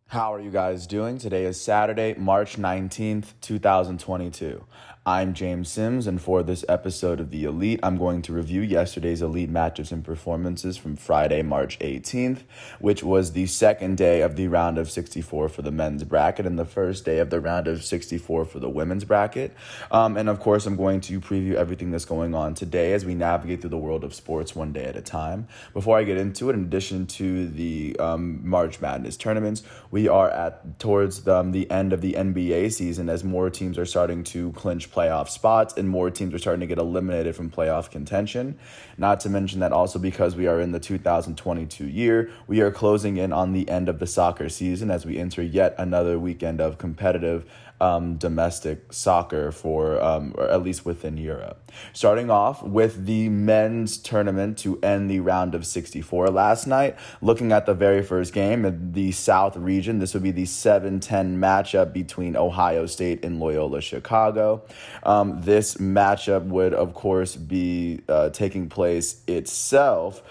How are you guys doing? Today is Saturday, March 19th, 2022. I'm James Sims, and for this episode of The Elite, I'm going to review yesterday's Elite matchups and performances from Friday, March 18th, which was the second day of the round of 64 for the men's bracket and the first day of the round of 64 for the women's bracket. And of course, I'm going to preview everything that's going on today as we navigate through the world of sports one day at a time. Before I get into it, in addition to the March Madness tournaments, we are towards the end of the NBA season as more teams are starting to clinch playoff spots and more teams are starting to get eliminated from playoff contention. Not to mention that also because we are in the 2022 year, we are closing in on the end of the soccer season as we enter yet another weekend of competitive domestic soccer or at least within Europe. Starting off with the men's tournament to end the round of 64 last night, looking at the very first game in the South region, this would be the 7-10 matchup between Ohio State and Loyola Chicago. This matchup would, of course, be taking place itself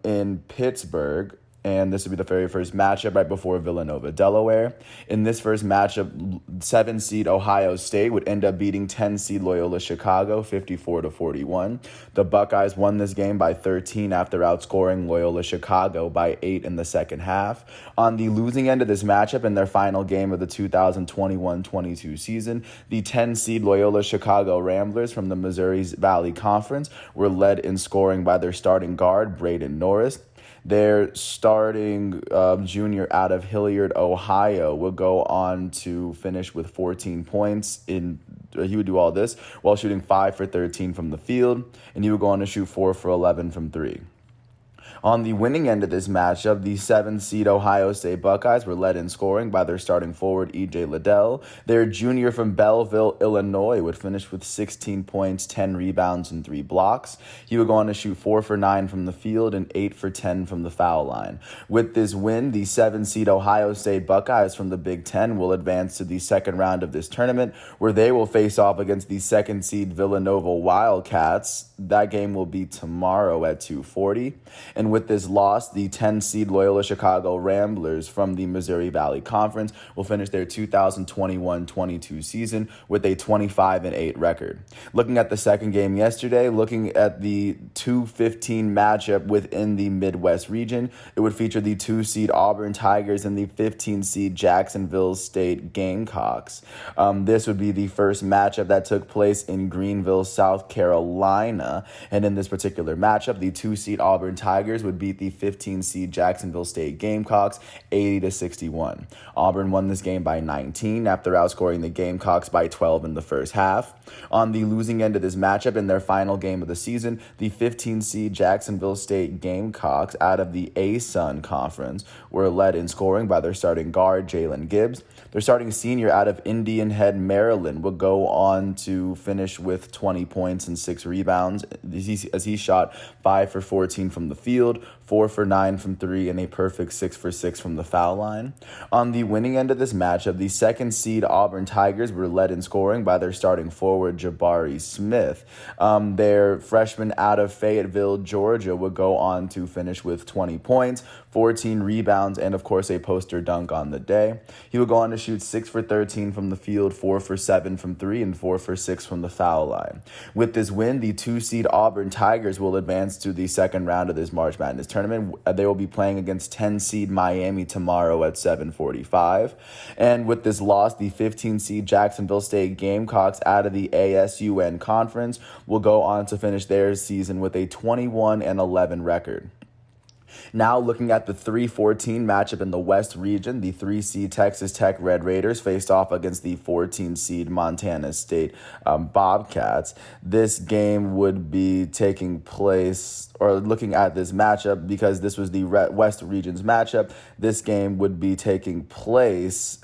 in Pittsburgh. And this would be the very first matchup right before Villanova, Delaware. In this first matchup, 7-seed Ohio State would end up beating 10-seed Loyola Chicago 54-41. The Buckeyes won this game by 13 after outscoring Loyola Chicago by 8 in the second half. On the losing end of this matchup in their final game of the 2021-22 season, the 10-seed Loyola Chicago Ramblers from the Missouri Valley Conference were led in scoring by their starting guard, Braden Norris. Their starting junior out of Hilliard, Ohio, will go on to finish with 14 points. He would do all this while shooting 5 for 13 from the field, and he would go on to shoot 4 for 11 from 3. On the winning end of this matchup, the 7-seed Ohio State Buckeyes were led in scoring by their starting forward, E.J. Liddell. Their junior from Belleville, Illinois, would finish with 16 points, 10 rebounds, and 3 blocks. He would go on to shoot 4 for 9 from the field and 8 for 10 from the foul line. With this win, the 7-seed Ohio State Buckeyes from the Big Ten will advance to the second round of this tournament, where they will face off against the 2nd-seed Villanova Wildcats. That game will be tomorrow at 2:40. And with this loss, the 10-seed Loyola Chicago Ramblers from the Missouri Valley Conference will finish their 2021-22 season with a 25-8 record. Looking at the second game yesterday, looking at the 2-15 matchup within the Midwest region, it would feature the 2-seed Auburn Tigers and the 15-seed Jacksonville State Gamecocks. This would be the first matchup that took place in Greenville, South Carolina. And in this particular matchup, the 2-seed Auburn Tigers would beat the 15-seed Jacksonville State Gamecocks 80-61. Auburn won this game by 19 after outscoring the Gamecocks by 12 in the first half. On the losing end of this matchup in their final game of the season, the 15-seed Jacksonville State Gamecocks out of the ASUN Conference were led in scoring by their starting guard, Jalen Gibbs. Their starting senior out of Indian Head, Maryland, would go on to finish with 20 points and 6 rebounds as he shot 5 for 14 from the field, 4 for 9 from 3, and a perfect 6 for 6 from the foul line. On the winning end of this matchup, the 2nd-seed Auburn Tigers were led in scoring by their starting forward, Jabari Smith. Their freshman out of Fayetteville, Georgia, would go on to finish with 20 points, 14 rebounds, and of course a poster dunk on the day. He would go on to shoot 6 for 13 from the field, 4 for 7 from 3, and 4 for 6 from the foul line. With this win, the 2-seed Auburn Tigers will advance to the second round of this March Madness tournament. They will be playing against 10-seed Miami tomorrow at 7:45. And with this loss, the 15-seed Jacksonville State Gamecocks out of the ASUN Conference will go on to finish their season with a 21-11 record. Now looking at the 3-14 matchup in the West region, the 3-seed Texas Tech Red Raiders faced off against the 14-seed Montana State Bobcats. This game would be taking place, or looking at this matchup, because this was the West region's matchup, this game would be taking place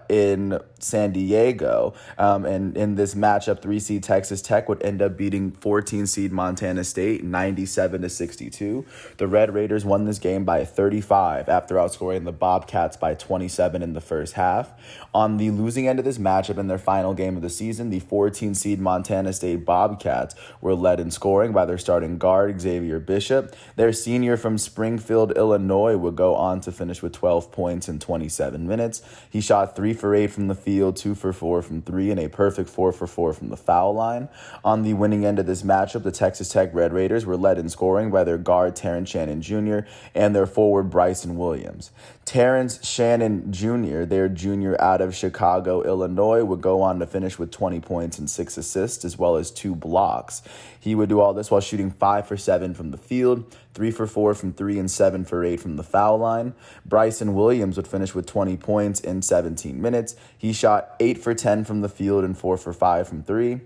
in San Diego. And in this matchup, 3-seed Texas Tech would end up beating 14-seed Montana State 97-62. The Red Raiders won this game by 35 after outscoring the Bobcats by 27 in the first half. On the losing end of this matchup in their final game of the season, the 14-seed Montana State Bobcats were led in scoring by their starting guard, Xavier Bishop. Their senior from Springfield, Illinois, would go on to finish with 12 points in 27 minutes. He shot 3 for 8 from the field, 2 for 4 from 3, and a perfect 4 for 4 from the foul line. On the winning end of this matchup, the Texas Tech Red Raiders were led in scoring by their guard, Terrence Shannon Jr., and their forward, Bryson Williams. Terrence Shannon Jr., their junior out of Chicago, Illinois, would go on to finish with 20 points and 6 assists, as well as 2 blocks. He would do all this while shooting 5 for 7 from the field, 3 for 4 from 3, and 7 for 8 from the foul line. Bryson Williams would finish with 20 points in 17 minutes. He shot 8 for 10 from the field and 4 for 5 from 3.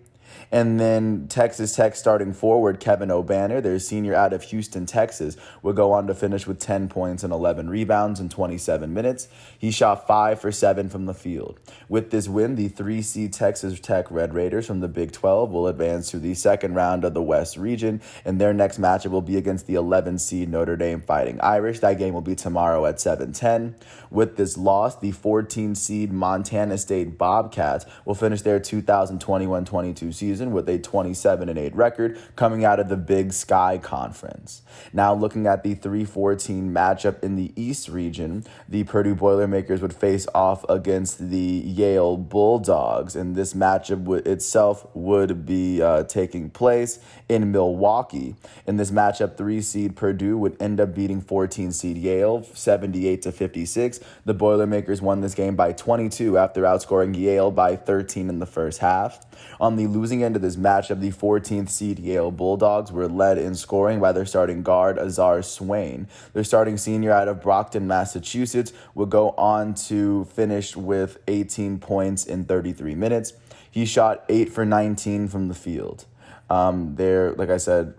And then Texas Tech starting forward Kevin Obanor, their senior out of Houston, Texas, would go on to finish with 10 points and 11 rebounds in 27 minutes. He shot 5 for 7 from the field. With this win, the 3-seed Texas Tech Red Raiders from the Big 12 will advance to the second round of the West region, and their next matchup will be against the 11-seed Notre Dame Fighting Irish. That game will be tomorrow at 7:10. With this loss, the 14-seed Montana State Bobcats will finish their 2021-22 season with a 27-8 record coming out of the Big Sky Conference. Now looking at the 3-14 matchup in the East region, the Purdue Boilermakers would face off against the Yale Bulldogs, and this matchup itself would be taking place in Milwaukee. In this matchup, 3-seed Purdue would end up beating 14-seed Yale 78-56. The Boilermakers won this game by 22 after outscoring Yale by 13 in the first half. On the losing end of this matchup, the 14th seed Yale Bulldogs were led in scoring by their starting guard, Azar Swain. Their starting senior out of Brockton, Massachusetts, would go on to finish with 18 points in 33 minutes. He shot 8 for 19 from the field. Like I said,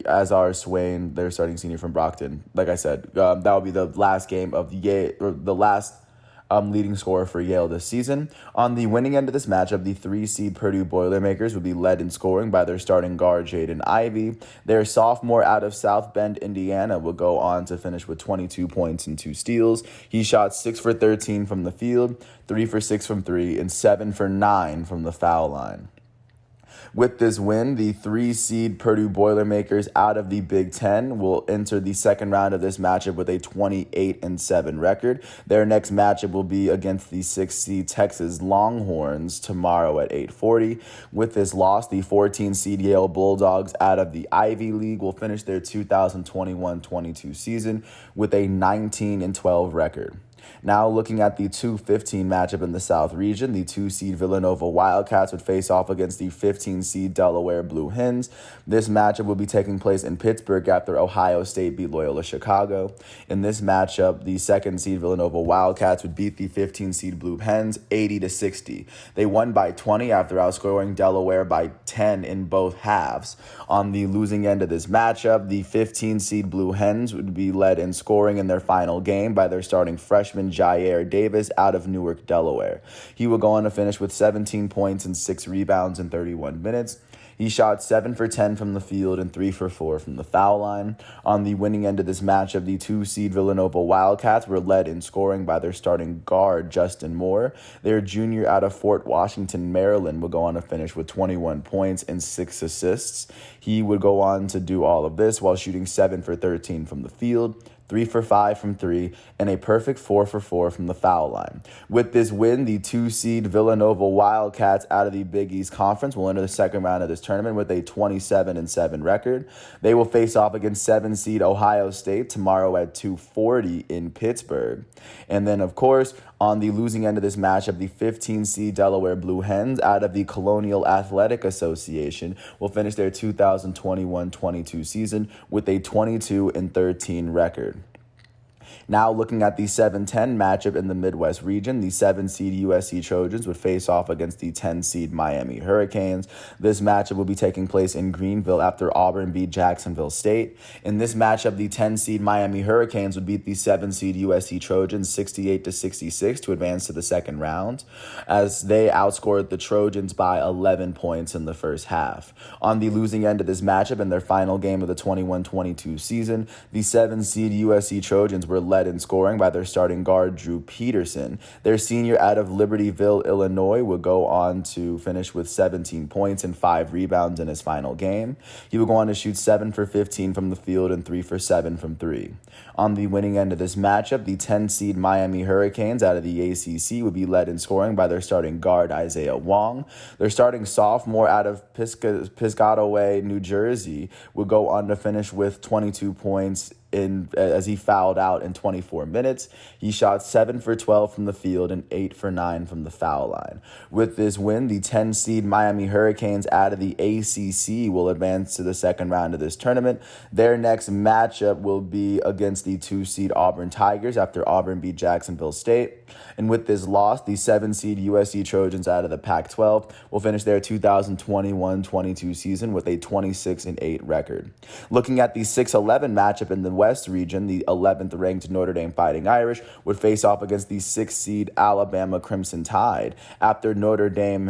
Azar Swain, their starting senior from Brockton. Like I said, that will be the last game of Yale, or the last leading scorer for Yale this season. On the winning end of this matchup, the 3-seed Purdue Boilermakers would be led in scoring by their starting guard, Jaden Ivey. Their sophomore out of South Bend, Indiana, would go on to finish with 22 points and 2 steals. He shot 6 for 13 from the field, 3 for 6 from 3, and 7 for 9 from the foul line. With this win, the 3-seed Purdue Boilermakers out of the Big Ten will enter the second round of this matchup with a 28-7 record. Their next matchup will be against the 6-seed Texas Longhorns tomorrow at 8:40. With this loss, the 14-seed Yale Bulldogs out of the Ivy League will finish their 2021-22 season with a 19-12 record. Now looking at the 2-15 matchup in the South region, the 2-seed Villanova Wildcats would face off against the 15-seed Delaware Blue Hens. This matchup will be taking place in Pittsburgh after Ohio State beat Loyola Chicago. In this matchup, the 2nd-seed Villanova Wildcats would beat the 15-seed Blue Hens 80-60. They won by 20 after outscoring Delaware by 10 in both halves. On the losing end of this matchup, the 15-seed Blue Hens would be led in scoring in their final game by their starting freshman Jair Davis out of Newark, Delaware. He would go on to finish with 17 points and 6 rebounds in 31 minutes. He shot 7 for 10 from the field and 3 for 4 from the foul line. On the winning end of this matchup, the 2-seed Villanova Wildcats were led in scoring by their starting guard, Justin Moore. Their junior out of Fort Washington, Maryland, would go on to finish with 21 points and 6 assists. He would go on to do all of this while shooting 7 for 13 from the field, 3 for 5 from 3, and a perfect 4 for 4 from the foul line. With this win, the 2-seed Villanova Wildcats out of the Big East Conference will enter the second round of this tournament with a 27-7 record. They will face off against 7-seed Ohio State tomorrow at 2:40 in Pittsburgh. And then, of course, on the losing end of this matchup, the 15-seed Delaware Blue Hens out of the Colonial Athletic Association will finish their 2021-22 season with a 22-13 record. Now looking at the 7-10 matchup in the Midwest region, the 7-seed USC Trojans would face off against the 10-seed Miami Hurricanes. This matchup will be taking place in Greenville after Auburn beat Jacksonville State. In this matchup, the 10-seed Miami Hurricanes would beat the 7-seed USC Trojans 68-66 to advance to the second round, as they outscored the Trojans by 11 points in the first half. On the losing end of this matchup in their final game of the 21-22 season, the 7-seed USC Trojans were led in scoring by their starting guard, Drew Peterson. Their senior out of Libertyville, Illinois, would go on to finish with 17 points and 5 rebounds in his final game. He would go on to shoot 7 for 15 from the field and 3 for 7 from 3. On the winning end of this matchup, the 10-seed Miami Hurricanes out of the ACC would be led in scoring by their starting guard, Isaiah Wong. Their starting sophomore out of Piscataway, New Jersey, would go on to finish with 22 points as he fouled out in 24 minutes. He shot 7 for 12 from the field and 8 for 9 from the foul line. With this win, the 10-seed Miami Hurricanes out of the ACC will advance to the second round of this tournament. Their next matchup will be against the 2-seed Auburn Tigers after Auburn beat Jacksonville State. And with this loss, the 7-seed USC Trojans out of the Pac-12 will finish their 2021-22 season with a 26-8 record. Looking at the 6-11 matchup in the West region, the 11th ranked Notre Dame Fighting Irish would face off against the 6th seed Alabama Crimson Tide after Notre Dame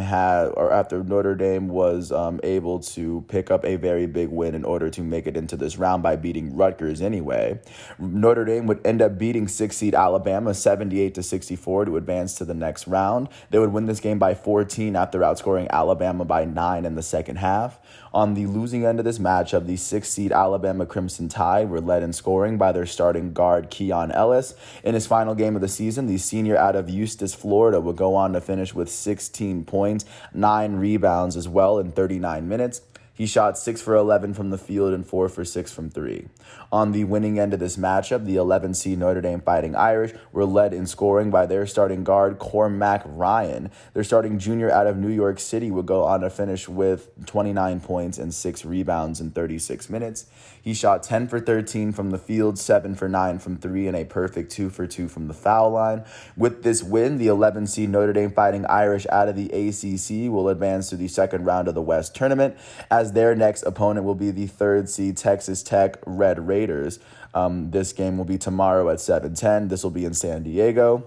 was able to pick up a very big win in order to make it into this round by beating Rutgers anyway. Notre Dame would end up beating 6th seed Alabama 78-64 to advance to the next round. They would win this game by 14 after outscoring Alabama by 9 in the second half. On the losing end of this matchup, the 6th seed Alabama Crimson Tide were led in scoring by their starting guard, Keon Ellis. In his final game of the season, the senior out of Eustis, Florida, would go on to finish with 16 points, 9 rebounds as well in 39 minutes. He shot 6 for 11 from the field and 4 for 6 from 3. On the winning end of this matchup, the 11-seed Notre Dame Fighting Irish were led in scoring by their starting guard, Cormac Ryan. Their starting junior out of New York City would go on to finish with 29 points and 6 rebounds in 36 minutes. He shot 10 for 13 from the field, 7 for 9 from 3, and a perfect 2 for 2 from the foul line. With this win, the 11-seed Notre Dame Fighting Irish out of the ACC will advance to the second round of the West tournament, as their next opponent will be the 3rd seed Texas Tech Red Raiders. This game will be tomorrow at 7:10. This will be in San Diego.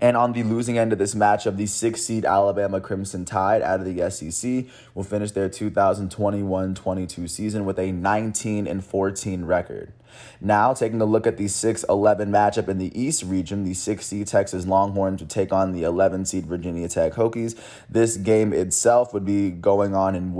And on the losing end of this matchup, the 6th seed Alabama Crimson Tide out of the SEC will finish their 2021-22 season with a 19-14 record. Now, taking a look at the 6-11 matchup in the East region, the 6th seed Texas Longhorns would take on the 11th seed Virginia Tech Hokies. This game itself would be going on in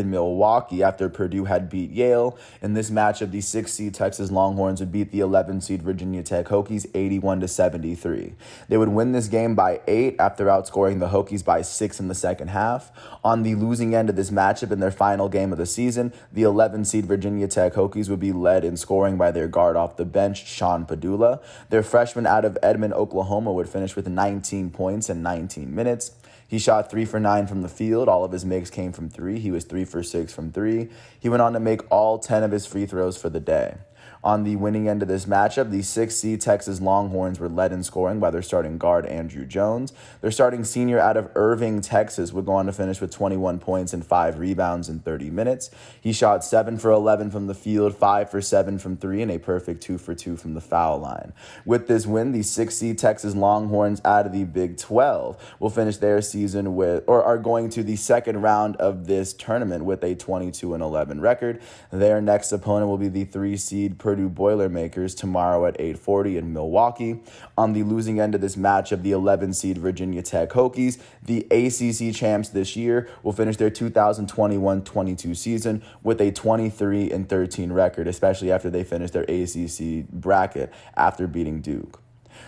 Milwaukee after Purdue had beat Yale. In this matchup, the 6th seed Texas Longhorns would beat the 11th seed Virginia Tech Hokies 81-73. They would win this game by 8 after outscoring the Hokies by 6 in the second half. On the losing end of this matchup in their final game of the season, the 11th seed Virginia Tech Hokies would be led in scoring by their guard off the bench, Sean Padula. Their freshman out of Edmond, Oklahoma, would finish with 19 points in 19 minutes. He shot 3 for 9 from the field. All of his makes came from 3. He was 3 for 6 from 3. He went on to make all 10 of his free throws for the day. On the winning end of this matchup, the 6th seed Texas Longhorns were led in scoring by their starting guard, Andrew Jones. Their starting senior out of Irving, Texas, would go on to finish with 21 points and 5 rebounds in 30 minutes. He shot 7 for 11 from the field, 5 for 7 from 3, and a perfect 2 for 2 from the foul line. With this win, the 6th seed Texas Longhorns out of the Big 12 will finish their season are going to the second round of this tournament with a 22-11 record. Their next opponent will be the 3 seed Purdue Boilermakers tomorrow at 8:40 in Milwaukee. On the losing end of this matchup, the 11 seed Virginia Tech Hokies, the ACC champs this year, will finish their 2021-22 season with a 23-13 record, especially after they finish their ACC bracket after beating Duke.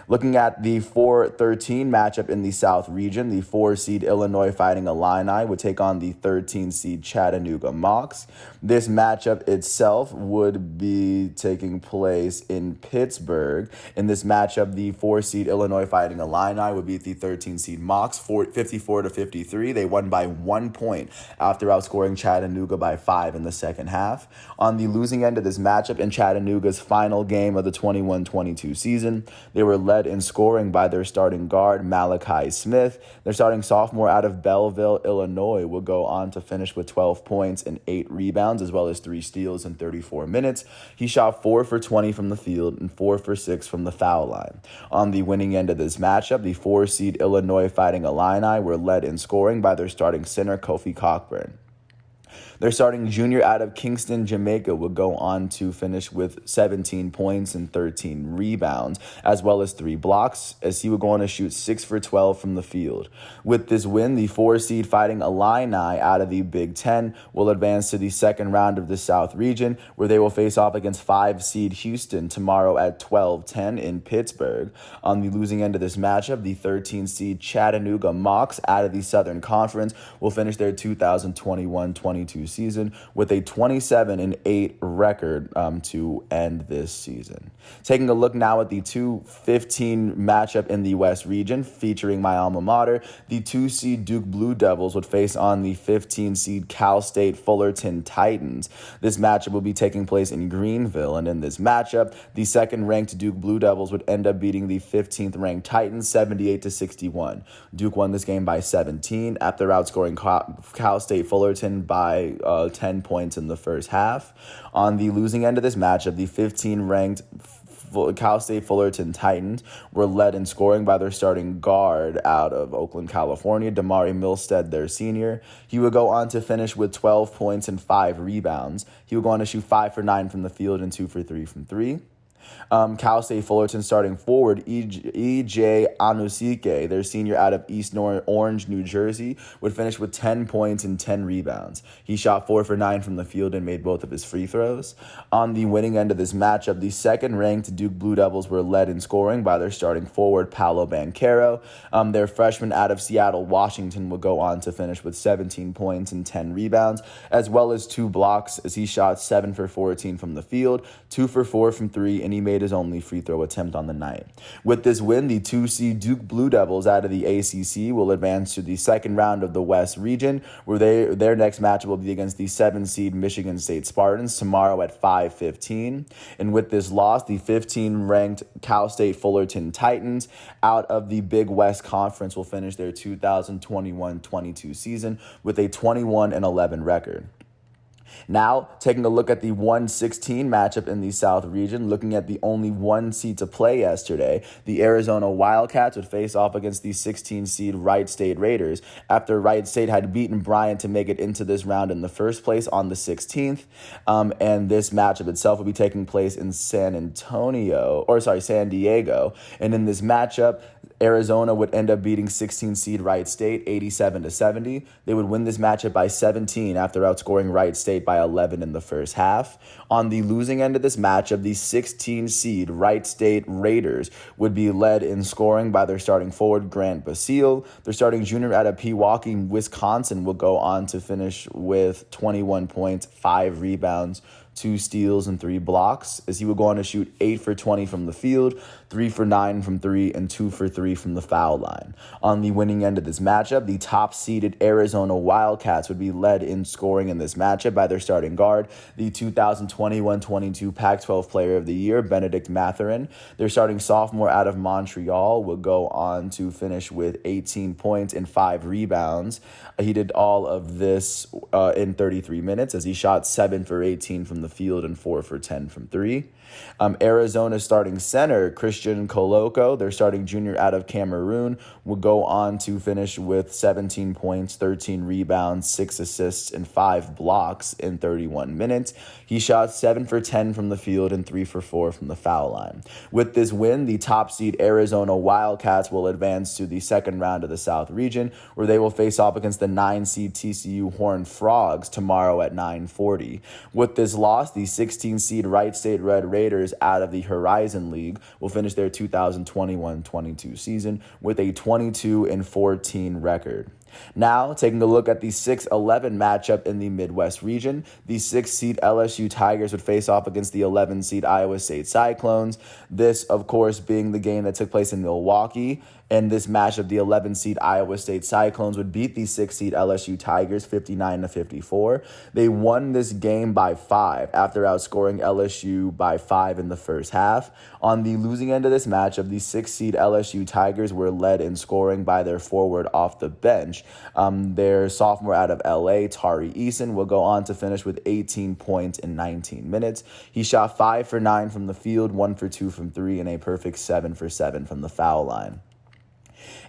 Looking at the 4-13 matchup in the South region, the 4-seed Illinois Fighting Illini would take on the 13-seed Chattanooga Mocs. This matchup itself would be taking place in Pittsburgh. In this matchup, the 4-seed Illinois Fighting Illini would beat the 13-seed Mocs 54-53. They won by 1 point after outscoring Chattanooga by 5 in the second half. On the losing end of this matchup, in Chattanooga's final game of the 21-22 season, they were led in scoring by their starting guard, Malachi Smith. Their starting sophomore out of Belleville, Illinois, will go on to finish with 12 points and 8 rebounds, as well as 3 steals in 34 minutes. He shot 4 for 20 from the field and 4 for 6 from the foul line. On the winning end of this matchup, the 4-seed Illinois Fighting Illini were led in scoring by their starting center, Kofi Cockburn. Their starting junior out of Kingston, Jamaica, would go on to finish with 17 points and 13 rebounds, as well as 3 blocks, as he would go on to shoot 6 for 12 from the field. With this win, the 4-seed Fighting Illini out of the Big Ten will advance to the second round of the South region, where they will face off against 5-seed Houston tomorrow at 12:10 in Pittsburgh. On the losing end of this matchup, the 13-seed Chattanooga Mocs out of the Southern Conference will finish their 2021-22 season with a 27-8 record to end this season. Taking a look now at the 2-15 matchup in the West region, featuring my alma mater, the 2-seed Duke Blue Devils would face on the 15-seed Cal State Fullerton Titans. This matchup will be taking place in Greenville, and in this matchup, the second-ranked Duke Blue Devils would end up beating the 15th-ranked Titans 78-61. Duke won this game by 17 after outscoring Cal State Fullerton by 10 points in the first half. On the losing end of this matchup, the 15th-ranked Cal State Fullerton Titans were led in scoring by their starting guard out of Oakland, California, Damari Milstead, their senior. He would go on to finish with 12 points and 5 rebounds. He would go on to shoot 5 for 9 from the field and 2 for 3 from 3. Cal State Fullerton starting forward, E.J. Anusike, their senior out of East Orange, New Jersey, would finish with 10 points and 10 rebounds. He shot 4 for 9 from the field and made both of his free throws. On the winning end of this matchup, the second-ranked Duke Blue Devils were led in scoring by their starting forward, Paolo Banchero. Their freshman out of Seattle, Washington, would go on to finish with 17 points and 10 rebounds, as well as 2 blocks, as he shot 7 for 14 from the field, 2 for 4 from 3, and he made his only free throw attempt on the night. With this win, the 2-seed Duke Blue Devils out of the ACC will advance to the second round of the West region, where their next matchup will be against the 7-seed Michigan State Spartans tomorrow at 5:15. And with this loss, the 15th-ranked Cal State Fullerton Titans out of the Big West Conference will finish their 2021-22 season with a 21-11 record. Now, taking a look at the 1-16 matchup in the South region, looking at the only 1 seed to play yesterday, the Arizona Wildcats would face off against the 16-seed Wright State Raiders after Wright State had beaten Bryant to make it into this round in the first place on the 16th. And this matchup itself will be taking place in San Diego. And in this matchup, Arizona would end up beating 16-seed Wright State 87-70. They would win this matchup by 17 after outscoring Wright State by 11 in the first half. On the losing end of this matchup, the 16-seed Wright State Raiders would be led in scoring by their starting forward, Grant Basile. Their starting junior out of Pewaukee, Wisconsin, will go on to finish with 21 points, 5 rebounds, 2 steals, and 3 blocks, as he would go on to shoot 8 for 20 from the field, 3 for 9 from 3, and 2 for 3 from the foul line. On the winning end of this matchup, the top-seeded Arizona Wildcats would be led in scoring in this matchup by their starting guard, the 2021-22 Pac-12 Player of the Year, Benedict Mathurin. Their starting sophomore out of Montreal would go on to finish with 18 points and 5 rebounds. He did all of this in 33 minutes, as he shot 7 for 18 from the field and 4 for 10 from 3. Arizona's starting center, Christian Coloco, their starting junior out of Cameroon, would go on to finish with 17 points, 13 rebounds, 6 assists, and 5 blocks in 31 minutes. He shot 7 for 10 from the field and 3 for 4 from the foul line. With this win, the top seed Arizona Wildcats will advance to the second round of the South region, where they will face off against the 9-seed TCU Horned Frogs tomorrow at 9:40. With this loss, loss, the 16 seed Wright State Red Raiders out of the Horizon League will finish their 2021-22 season with a 22-14 record. Now, taking a look at the 6-11 matchup in the Midwest region, the 6-seed LSU Tigers would face off against the 11-seed Iowa State Cyclones. This, of course, being the game that took place in Milwaukee. In this matchup, the 11-seed Iowa State Cyclones would beat the 6-seed LSU Tigers 59-54. They won this game by 5 after outscoring LSU by 5 in the first half. On the losing end of this matchup, the 6-seed LSU Tigers were led in scoring by their forward off the bench. Their sophomore out of LA, Tari Eason, will go on to finish with 18 points in 19 minutes. He shot 5 for 9 from the field, 1 for 2 from 3, and a perfect 7 for 7 from the foul line.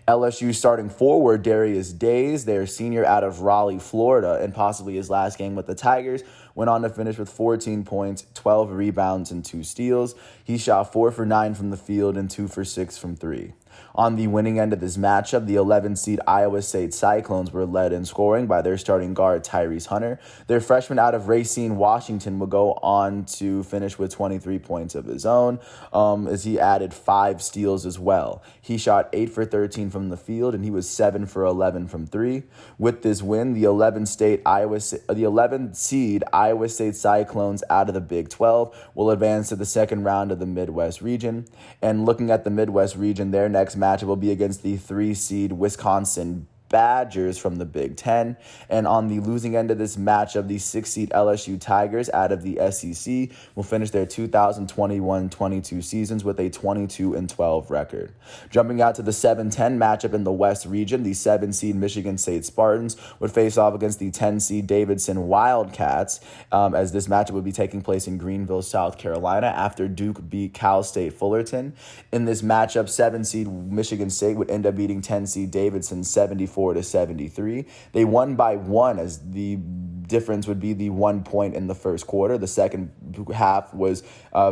LSU starting forward, Darius Days, their senior out of Raleigh, Florida, and possibly his last game with the Tigers, went on to finish with 14 points, 12 rebounds, and 2 steals. He shot 4 for 9 from the field and 2 for 6 from 3. On the winning end of this matchup, the 11-seed Iowa State Cyclones were led in scoring by their starting guard, Tyrese Hunter. Their freshman out of Racine, Washington, will go on to finish with 23 points of his own, as he added 5 steals as well. He shot 8 for 13 from the field, and he was 7 for 11 from 3. With this win, the 11-seed Iowa State Cyclones out of the Big 12 will advance to the second round of the Midwest region. And looking at the Midwest region, their next matchup will be against the 3-seed Wisconsin Badgers from the Big Ten. And on the losing end of this matchup, the 6-seed LSU Tigers out of the SEC will finish their 2021-22 seasons with a 22-12 record. Jumping out to the 7-10 matchup in the West region, the 7-seed Michigan State Spartans would face off against the 10-seed Davidson Wildcats, as this matchup would be taking place in Greenville, South Carolina, after Duke beat Cal State Fullerton. In this matchup, 7-seed Michigan State would end up beating 10-seed Davidson 74-73. They won by 1, as the difference would be the 1 point in the first quarter. The second half was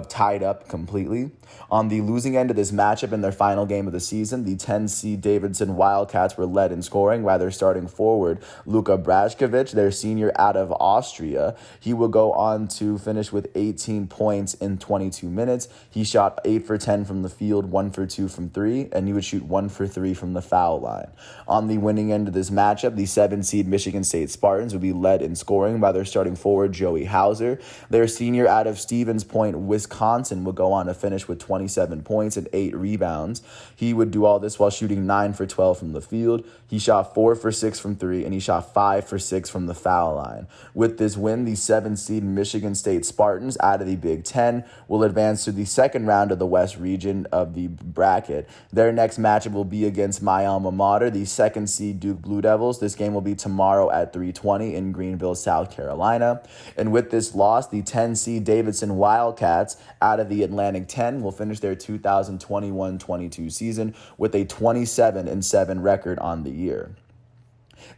tied up completely. On the losing end of this matchup in their final game of the season, the 10-seed Davidson Wildcats were led in scoring by their starting forward, Luka Brajkovic, their senior out of Austria. He will go on to finish with 18 points in 22 minutes. He shot 8 for 10 from the field, 1 for 2 from 3, and he would shoot 1 for 3 from the foul line. On the winning end of this matchup, the 7-seed Michigan State Spartans would be led in scoring by their starting forward, Joey Hauser. Their senior out of Stevens Point, Wisconsin, would go on to finish with 27 points and 8 rebounds. He would do all this while shooting 9 for 12 from the field. He shot 4 for 6 from 3, and he shot 5 for 6 from the foul line. With this win, the 7-seed Michigan State Spartans out of the Big Ten will advance to the second round of the West region of the bracket. Their next matchup will be against my alma mater, the 2nd-seed Duke Blue Devils. This game will be tomorrow at 3:20 in Greenville, South Carolina. And with this loss, the 10-seed Davidson Wildcats out of the Atlantic 10 will finish their 2021-22 season with a 27-7 record on the year.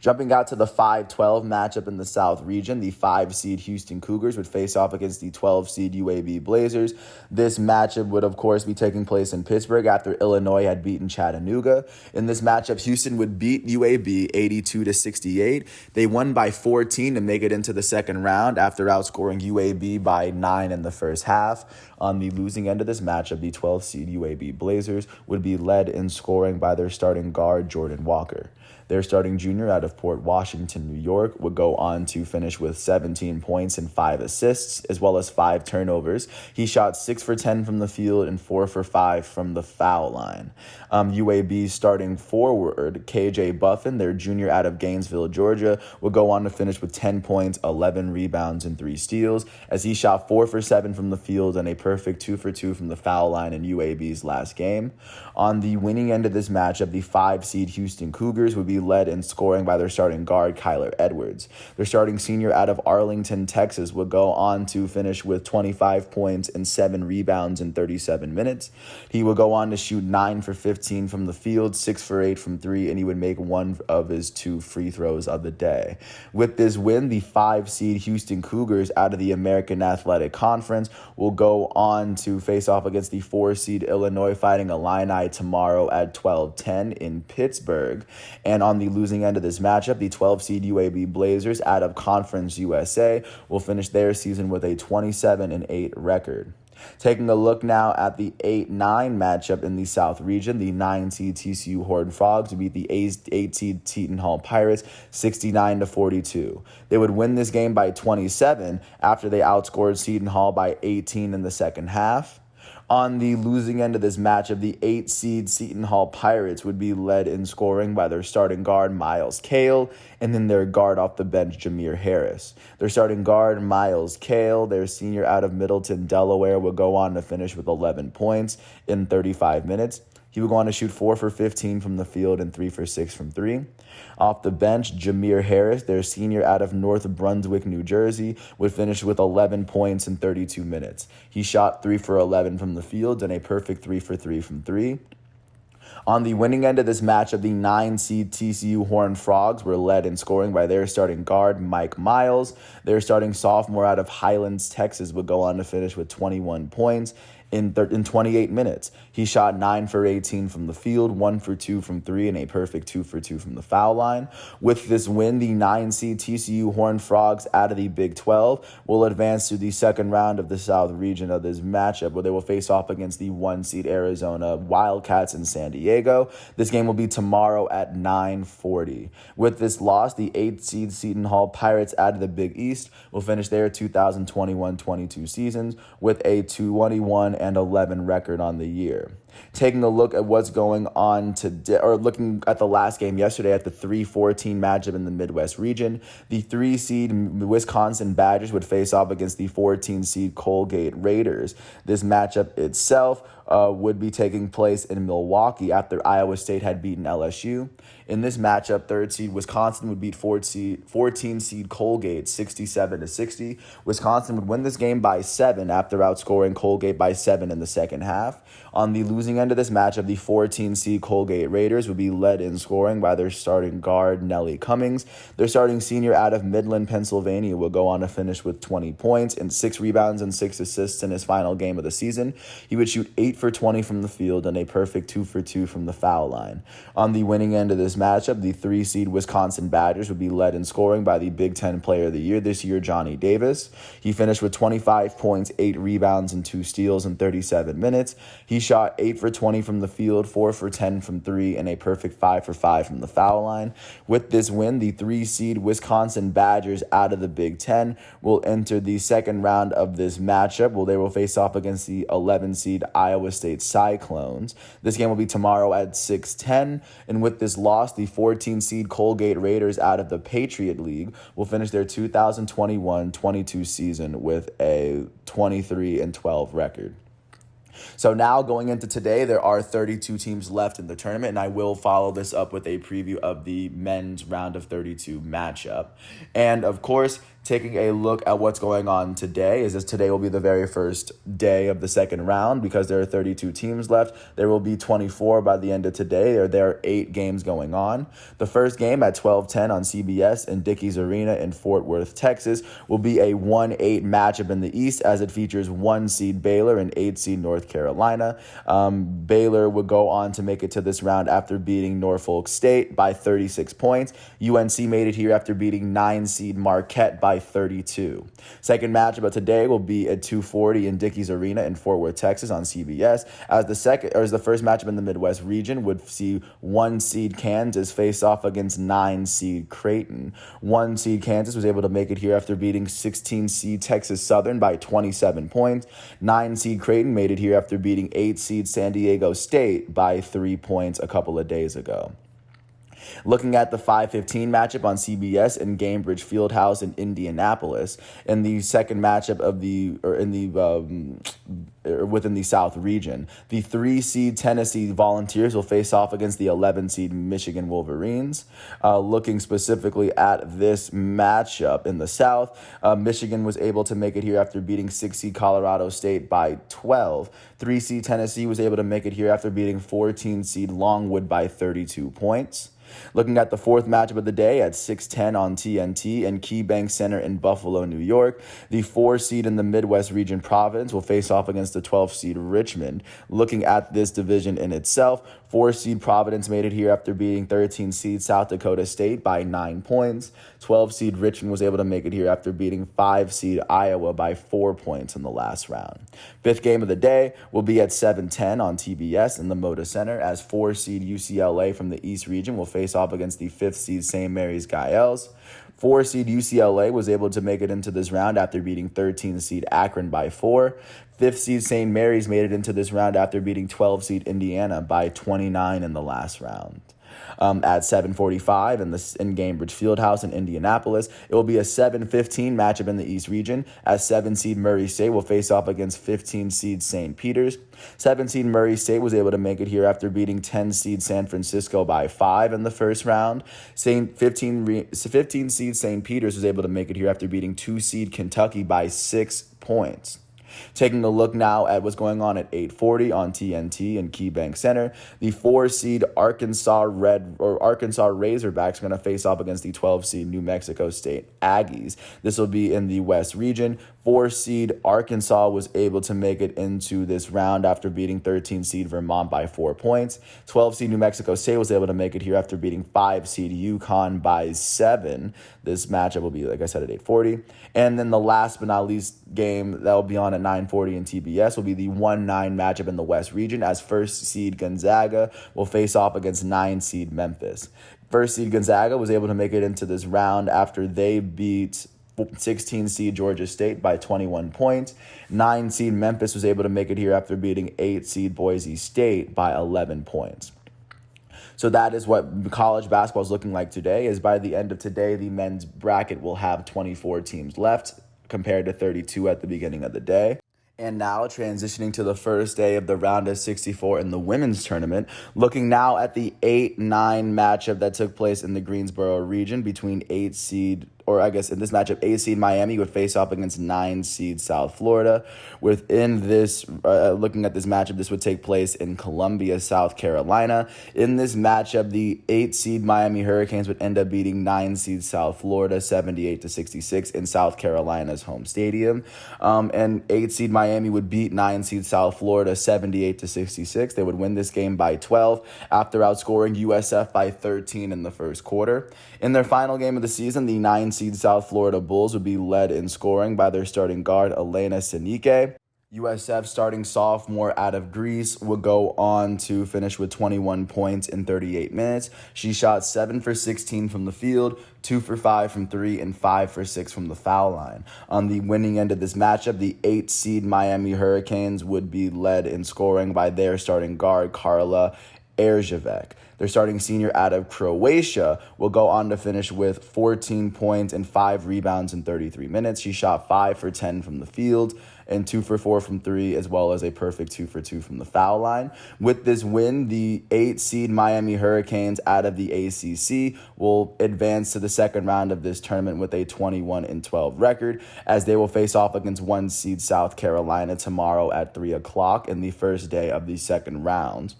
Jumping out to the 5-12 matchup in the South region, the 5-seed Houston Cougars would face off against the 12-seed UAB Blazers. This matchup would, of course, be taking place in Pittsburgh after Illinois had beaten Chattanooga. In this matchup, Houston would beat UAB 82-68. They won by 14 to make it into the second round after outscoring UAB by 9 in the first half. On the losing end of this matchup, the 12-seed UAB Blazers would be led in scoring by their starting guard, Jordan Walker. Their starting junior out of Port Washington, New York, would go on to finish with 17 points and 5 assists, as well as 5 turnovers. He shot 6 for 10 from the field and 4 for 5 from the foul line. UAB's starting forward, KJ Buffin, their junior out of Gainesville, Georgia, would go on to finish with 10 points, 11 rebounds, and 3 steals, as he shot 4 for 7 from the field and a perfect 2 for 2 from the foul line in UAB's last game. On the winning end of this matchup, the 5-seed Houston Cougars would be led in scoring by their starting guard, Kyler Edwards. Their starting senior out of Arlington, Texas, would go on to finish with 25 points and 7 rebounds in 37 minutes. He would go on to shoot 9 for 15 from the field, 6 for 8 from 3, and he would make 1 of his 2 free throws of the day. With this win, the 5-seed Houston Cougars out of the American Athletic Conference will go on to face off against the 4-seed Illinois Fighting Illini tomorrow at 12:10 in Pittsburgh. And on the losing end of this matchup, the 12-seed UAB Blazers out of Conference USA will finish their season with a 27-8 record. Taking a look now at the 8-9 matchup in the South region, the 9-seed TCU Horned Frogs would beat the 8-seed Seton Hall Pirates 69-42. They would win this game by 27 after they outscored Seton Hall by 18 in the second half. On the losing end of this matchup, the 8-seed Seton Hall Pirates would be led in scoring by their starting guard, Miles Cale, and then their guard off the bench, Jameer Harris. Their starting guard, Miles Cale, their senior out of Middleton, Delaware, would go on to finish with 11 points in 35 minutes. He would go on to shoot 4 for 15 from the field and 3 for 6 from 3. Off the bench, Jameer Harris, their senior out of North Brunswick, New Jersey, would finish with 11 points in 32 minutes. He shot 3 for 11 from the field and a perfect 3 for 3 from 3. On the winning end of this matchup, the 9-seed TCU Horned Frogs were led in scoring by their starting guard, Mike Miles. Their starting sophomore out of Highlands, Texas, would go on to finish with 21 points in 28 minutes. He shot 9 for 18 from the field, 1 for 2 from 3, and a perfect 2 for 2 from the foul line. With this win, the 9-seed TCU Horned Frogs out of the Big 12 will advance to the second round of the South region of this matchup, where they will face off against the 1-seed Arizona Wildcats in San Diego. This game will be tomorrow at 9:40. With this loss, the 8-seed Seton Hall Pirates out of the Big East will finish their 2021-22 seasons with a 21-11 record on the year. Taking a look at what's going on today, or looking at the last game yesterday at the 3-14 matchup in the Midwest region, the 3-seed Wisconsin Badgers would face off against the 14-seed Colgate Raiders. This matchup itself would be taking place in Milwaukee after Iowa State had beaten LSU. In this matchup, 3rd-seed Wisconsin would beat 14-seed Colgate 67-60. Wisconsin would win this game by 7 after outscoring Colgate by 7 in the second half. On the losing end of this matchup, the 14-seed Colgate Raiders would be led in scoring by their starting guard, Nelly Cummings. Their starting senior out of Midland, Pennsylvania, will go on to finish with 20 points and 6 rebounds and 6 assists in his final game of the season. He would shoot 8 for 20 from the field and a perfect 2 for 2 from the foul line. On the winning end of this matchup, the 3-seed Wisconsin Badgers would be led in scoring by the Big Ten Player of the Year this year, Johnny Davis. He finished with 25 points, 8 rebounds, and 2 steals in 37 minutes. He shot 8 for 20 from the field, 4 for 10 from 3, and a perfect 5 for 5 from the foul line. With this win, the 3-seed Wisconsin Badgers out of the Big Ten will enter the second round of this matchup, where they will face off against the 11-seed Iowa State Cyclones. This game will be tomorrow at 6:10, and with this loss, the 14-seed Colgate Raiders out of the Patriot League will finish their 2021-22 season with a 23-12 record. So now going into today, there are 32 teams left in the tournament, and I will follow this up with a preview of the men's round of 32 matchup. And of course, taking a look at what's going on today is today will be the very first day of the second round because there are 32 teams left. There will be 24 by the end of today. There are 8 games going on. The first game at 12:10 on CBS in Dickies Arena in Fort Worth, Texas, will be a 1-8 matchup in the East as it features 1-seed Baylor and 8-seed North Carolina. Baylor would go on to make it to this round after beating Norfolk State by 36 points. UNC made it here after beating 9-seed Marquette by 32. Second matchup of today will be at 2:40 in Dickies Arena in Fort Worth, Texas on CBS. As the first matchup in the Midwest region would see 1-seed Kansas face off against 9-seed Creighton. 1-seed Kansas was able to make it here after beating 16-seed Texas Southern by 27 points. 9-seed Creighton made it here after beating 8-seed San Diego State by 3 points a couple of days ago. Looking at the 5:15 matchup on CBS in Gainbridge Fieldhouse in Indianapolis, in the second matchup within the South region, the 3-seed Tennessee Volunteers will face off against the 11-seed Michigan Wolverines. Looking specifically at this matchup in the South, Michigan was able to make it here after beating 6-seed Colorado State by 12. 3-seed Tennessee was able to make it here after beating 14-seed Longwood by 32 points. Looking at the fourth matchup of the day at 6:10 on TNT and KeyBank Center in Buffalo, New York, the 4 seed in the Midwest region Providence will face off against the 12 seed Richmond. Looking at this division in itself, 4 seed Providence made it here after beating 13 seed South Dakota State by 9 points. 12 seed Richmond was able to make it here after beating 5 seed Iowa by 4 points in the last round. Fifth game of the day will be at 7:10 on TBS in the Moda Center as 4 seed UCLA from the East region will face off against the 5th seed St. Mary's Gaels. 4 seed UCLA was able to make it into this round after beating 13 seed Akron by 4. 5th seed St. Mary's made it into this round after beating 12 seed Indiana by 29 in the last round. At 7:45 in Gainbridge Fieldhouse in Indianapolis, it will be a 7:15 matchup in the East region as 7 seed Murray State will face off against 15 seed St. Peter's. 7 seed Murray State was able to make it here after beating 10 seed San Francisco by 5 in the first round. 15 seed St. Peter's was able to make it here after beating 2 seed Kentucky by 6 points. Taking a look now at what's going on at 8:40 on TNT and KeyBank Center, the 4 seed Arkansas Razorbacks are going to face off against the 12 seed New Mexico State Aggies. This will be in the West region. 4 seed Arkansas was able to make it into this round after beating 13 seed Vermont by 4 points. 12 seed New Mexico State was able to make it here after beating 5 seed UConn by 7. This matchup will be, like I said, at 8:40. And then the last but not least game that will be on at 9:40 in TBS will be the 1-9 matchup in the West region as 1st seed Gonzaga will face off against 9 seed Memphis. 1st seed Gonzaga was able to make it into this round after they beat 16 seed Georgia State by 21 points. 9 seed Memphis was able to make it here after beating 8 seed Boise State by 11 points. So that is what college basketball is looking like today. Is by the end of today, the men's bracket will have 24 teams left compared to 32 at the beginning of the day. And now transitioning to the first day of the round of 64 in the women's tournament, looking now at the 8-9 matchup that took place in the Greensboro region between 8 seed, or I guess in this matchup, 8 seed Miami would face off against 9 seed South Florida. Within this, looking at this matchup, this would take place in Columbia, South Carolina. In this matchup, the 8 seed Miami Hurricanes would end up beating 9 seed South Florida 78-66 in South Carolina's home stadium. And 8 seed Miami would beat 9 seed South Florida 78-66. They would win this game by 12 after outscoring USF by 13 in the first quarter. In their final game of the season, the 9 seed South Florida Bulls would be led in scoring by their starting guard, Elena Senike. USF starting sophomore out of Greece would go on to finish with 21 points in 38 minutes. She shot 7 for 16 from the field, 2 for 5 from 3, and 5 for 6 from the foul line. On the winning end of this matchup, the 8 seed Miami Hurricanes would be led in scoring by their starting guard, Carla Erzhevek. Their starting senior out of Croatia will go on to finish with 14 points and 5 rebounds in 33 minutes. She shot 5 for 10 from the field and 2 for 4 from 3, as well as a perfect 2 for 2 from the foul line. With this win, the 8 seed Miami Hurricanes out of the ACC will advance to the second round of this tournament with a 21-12 record, as they will face off against 1 seed South Carolina tomorrow at 3 o'clock in the first day of the second round.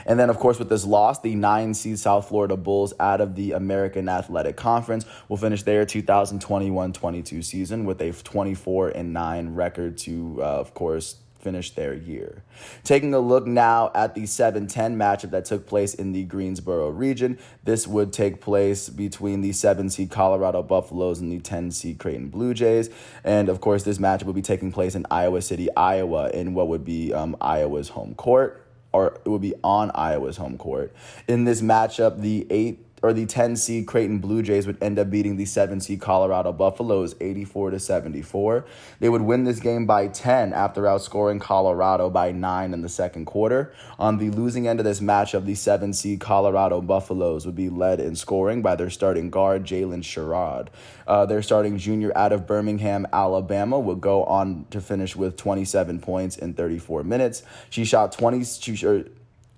And then, of course, with this loss, the 9 seed South Florida Bulls out of the American Athletic Conference will finish their 2021-22 season with a 24-9 record to, of course, finish their year. Taking a look now at the 7-10 matchup that took place in the Greensboro region, this would take place between the 7 seed Colorado Buffaloes and the 10 seed Creighton Blue Jays. And, of course, this matchup will be taking place in Iowa City, Iowa, in what would be Iowa's home court. Or it would be on Iowa's home court. In this matchup, the 10 seed Creighton Blue Jays would end up beating the 7 seed Colorado Buffaloes 84-74. They would win this game by 10 after outscoring Colorado by 9 in the second quarter. On the losing end of this matchup, the 7 seed Colorado Buffaloes would be led in scoring by their starting guard, Jalen Sherrod. Their starting junior out of Birmingham, Alabama, would go on to finish with 27 points in 34 minutes. She shot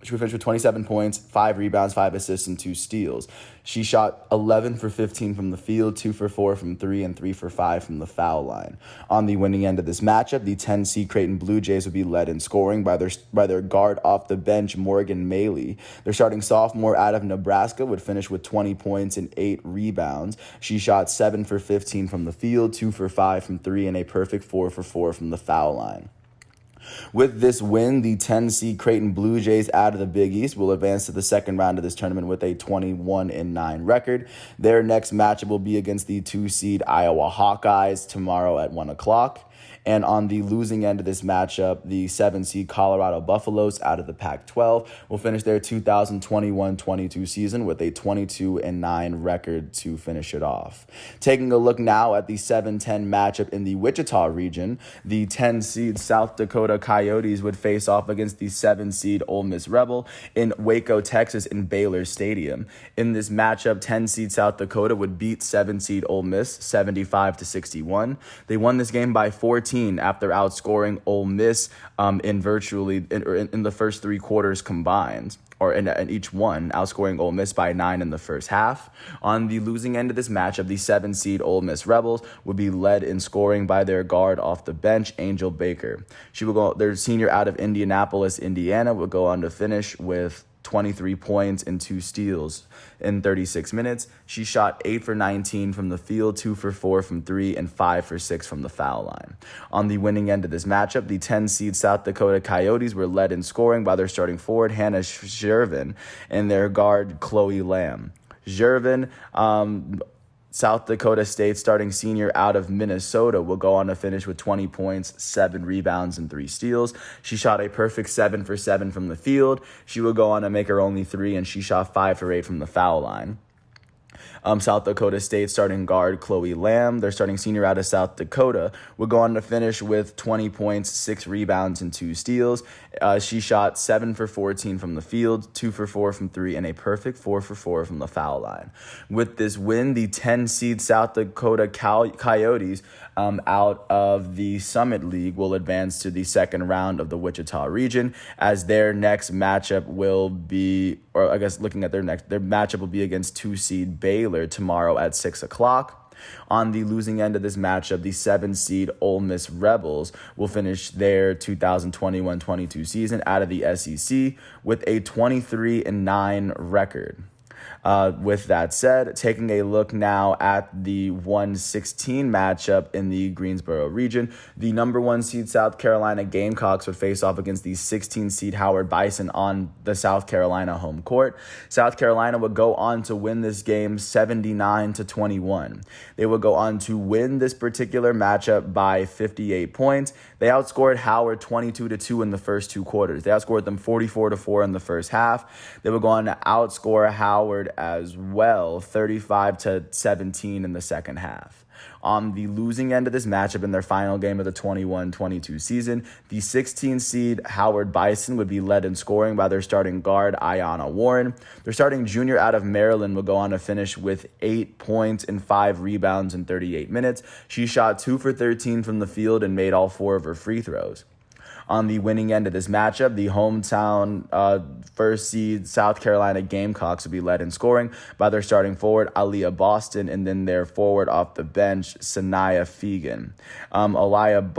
She would finish with 27 points, 5 rebounds, 5 assists, and 2 steals. She shot 11 for 15 from the field, 2 for 4 from 3, and 3 for 5 from the foul line. On the winning end of this matchup, the 10-seed Creighton Blue Jays would be led in scoring by their guard off the bench, Morgan Maley. Their starting sophomore out of Nebraska would finish with 20 points and 8 rebounds. She shot 7 for 15 from the field, 2 for 5 from 3, and a perfect 4 for 4 from the foul line. With this win, the 10-seed Creighton Blue Jays out of the Big East will advance to the second round of this tournament with a 21-9 record. Their next matchup will be against the 2-seed Iowa Hawkeyes tomorrow at 1 o'clock. And on the losing end of this matchup, the 7-seed Colorado Buffaloes out of the Pac-12 will finish their 2021-22 season with a 22-9 record to finish it off. Taking a look now at the 7-10 matchup in the Wichita region, the 10-seed South Dakota Coyotes would face off against the 7-seed Ole Miss Rebel in Waco, Texas in Baylor Stadium. In this matchup, 10-seed South Dakota would beat 7-seed Ole Miss 75-61. They won this game by 14 after outscoring Ole Miss in the first 3 quarters combined, or in each one, outscoring Ole Miss by 9 in the first half. On the losing end of this matchup, the 7-seed Ole Miss Rebels would be led in scoring by their guard off the bench, Angel Baker. Their senior out of Indianapolis, Indiana, would go on to finish with 23 points and 2 steals in 36 minutes. She shot 8 for 19 from the field, 2 for 4 from 3, and 5 for 6 from the foul line. On the winning end of this matchup, the 10-seed South Dakota Coyotes were led in scoring by their starting forward, Hannah Zervin, and their guard, Chloe Lamb. Zervin, South Dakota State starting senior out of Minnesota, will go on to finish with 20 points, 7 rebounds, and 3 steals. She shot a perfect 7 for 7 from the field. She would go on to make her only 3, and she shot 5 for 8 from the foul line. South Dakota State starting guard Chloe Lamb, their starting senior out of South Dakota, would go on to finish with 20 points, 6 rebounds, and 2 steals. She shot 7 for 14 from the field, 2 for 4 from 3, and a perfect 4 for 4 from the foul line. With this win, the 10-seed South Dakota Coyotes out of the Summit League will advance to the second round of the Wichita region, as their next matchup will be, or I guess looking at their matchup will be against 2-seed Baylor tomorrow at 6 o'clock. On the losing end of this matchup, the 7-seed Ole Miss Rebels will finish their 2021-22 season out of the SEC with a 23-9 record. With that said, taking a look now at the 1-16 matchup in the Greensboro region, the number 1 seed South Carolina Gamecocks would face off against the 16-seed Howard Bison on the South Carolina home court. South Carolina would go on to win this game 79-21. They would go on to win this particular matchup by 58 points. They outscored Howard 22-2 in the first 2 quarters. They outscored them 44-4 in the first half. They would go on to outscore Howard as well, 35-17 in the second half. On the losing end of this matchup in their final game of the 21-22 season, the 16-seed Howard Bison would be led in scoring by their starting guard, Ayanna Warren. Their starting junior out of Maryland would go on to finish with 8 points and 5 rebounds in 38 minutes. She shot 2 for 13 from the field and made all 4 of her free throws. On the winning end of this matchup, the hometown first seed South Carolina Gamecocks will be led in scoring by their starting forward, Aaliyah Boston, and then their forward off the bench, Sanaya Fegan. Aaliyah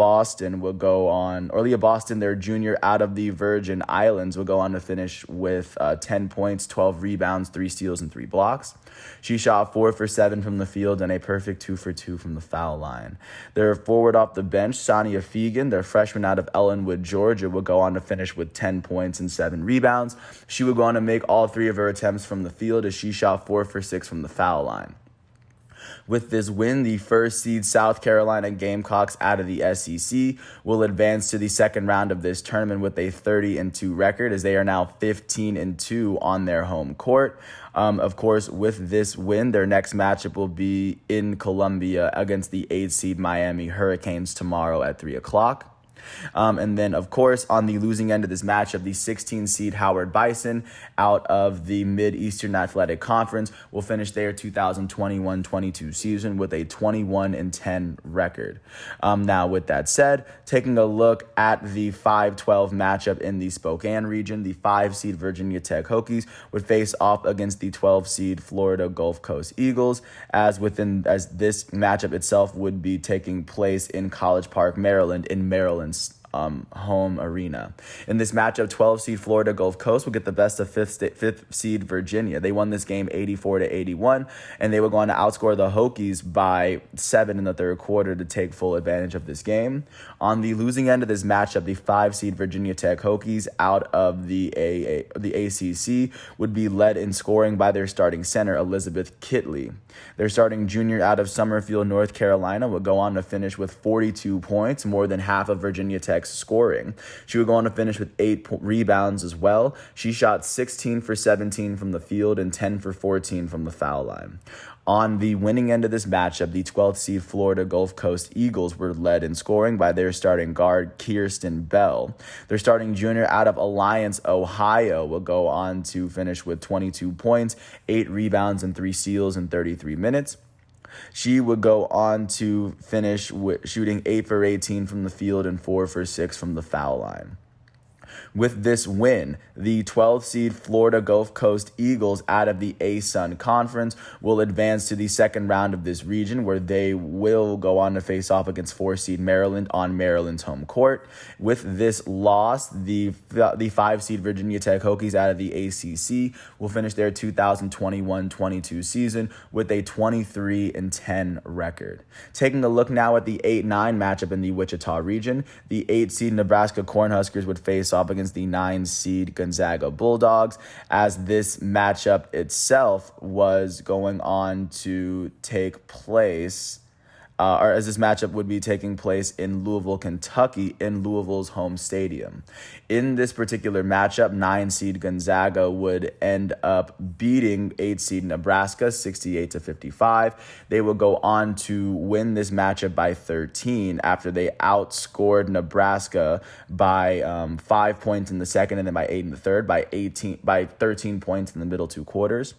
Boston, their junior out of the Virgin Islands, will go on to finish with 10 points, 12 rebounds, 3 steals, and 3 blocks. She shot 4 for 7 from the field and a perfect 2 for 2 from the foul line. Their forward off the bench, Sanaya Fegan, their freshman out of Ellenwood, Georgia, would go on to finish with 10 points and 7 rebounds. She would go on to make all 3 of her attempts from the field as she shot 4 for 6 from the foul line. With this win, the first seed South Carolina Gamecocks out of the SEC will advance to the second round of this tournament with a 30-2 record, as they are now 15-2 on their home court. Of course, with this win, their next matchup will be in Columbia against the 8-seed Miami Hurricanes tomorrow at 3 o'clock. And then, of course, on the losing end of this matchup, the 16 seed Howard Bison out of the Mid-Eastern Athletic Conference will finish their 2021-22 season with a 21-10 record. Now, with that said, taking a look at the 5-12 matchup in the Spokane region, the 5 seed Virginia Tech Hokies would face off against the 12 seed Florida Gulf Coast Eagles, as this matchup itself would be taking place in College Park, Maryland, in Maryland's home arena. In this matchup, 12 seed Florida Gulf Coast will get the best of 5th seed Virginia. They won this game 84-81, and they were going to outscore the Hokies by 7 in the third quarter to take full advantage of this game. On the losing end of this matchup, the 5 seed Virginia Tech Hokies out of the ACC would be led in scoring by their starting center, Elizabeth Kitley. Their starting junior out of Summerfield, North Carolina, would go on to finish with 42 points, more than half of Virginia Tech's scoring. She would go on to finish with 8 rebounds as well. She shot 16 for 17 from the field and 10 for 14 from the foul line. On the winning end of this matchup, the 12th seed Florida Gulf Coast Eagles were led in scoring by their starting guard, Kirsten Bell. Their starting junior out of Alliance, Ohio, will go on to finish with 22 points, 8 rebounds, and 3 steals in 33 minutes. She would go on to finish with shooting 8 for 18 from the field and 4 for 6 from the foul line. With this win, the 12th seed Florida Gulf Coast Eagles out of the ASUN Conference will advance to the second round of this region, where they will go on to face off against 4 seed Maryland on Maryland's home court. With this loss, the 5 seed Virginia Tech Hokies out of the ACC will finish their 2021-22 season with a 23-10 record. Taking a look now at the 8-9 matchup in the Wichita region, the 8 seed Nebraska Cornhuskers would face off against the 9 seed Gonzaga Bulldogs, as this matchup itself was going on to take place as this matchup would be taking place in Louisville, Kentucky, in Louisville's home stadium. In this particular matchup, 9 seed Gonzaga would end up beating 8 seed Nebraska 68-55. They would go on to win this matchup by 13 after they outscored Nebraska by 5 points in the second and then by 8 in the third, by 13 points in the middle 2 quarters.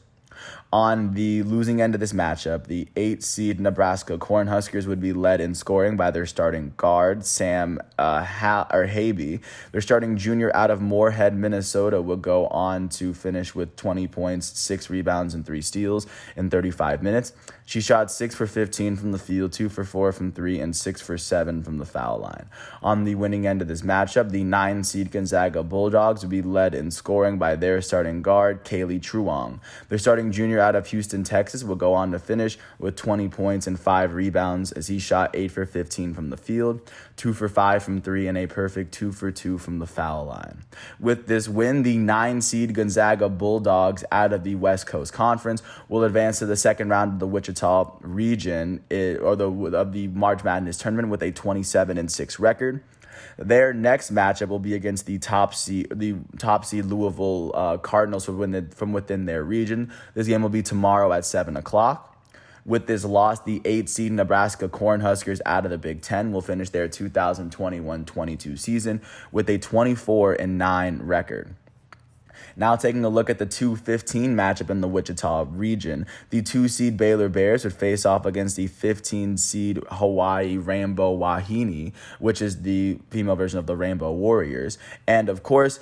On the losing end of this matchup, the 8 seed Nebraska Cornhuskers would be led in scoring by their starting guard, Sam Habe. Their starting junior out of Moorhead, Minnesota, would go on to finish with 20 points, 6 rebounds, and 3 steals in 35 minutes. She shot 6 for 15 from the field, 2 for 4 from 3, and 6 for 7 from the foul line. On the winning end of this matchup, the 9 seed Gonzaga Bulldogs would be led in scoring by their starting guard, Kaylee Truong. Their starting junior out of Houston, Texas, will go on to finish with 20 points and 5 rebounds as he shot 8 for 15 from the field, 2 for 5 from 3, and a perfect 2 for 2 from the foul line. With this win, the 9 seed Gonzaga Bulldogs out of the West Coast Conference will advance to the second round of the Wichita region of the March Madness tournament with a 27-6 record. Their next matchup will be against the top seed Louisville Cardinals from within their region. This game will be tomorrow at 7 o'clock. With this loss, the 8 seed Nebraska Cornhuskers out of the Big Ten will finish their 2021-22 season with a 24-9 record. Now taking a look at the 2-15 matchup in the Wichita region, the 2 seed Baylor Bears would face off against the 15 seed Hawaii Rainbow Wahine, which is the female version of the Rainbow Warriors. And of course,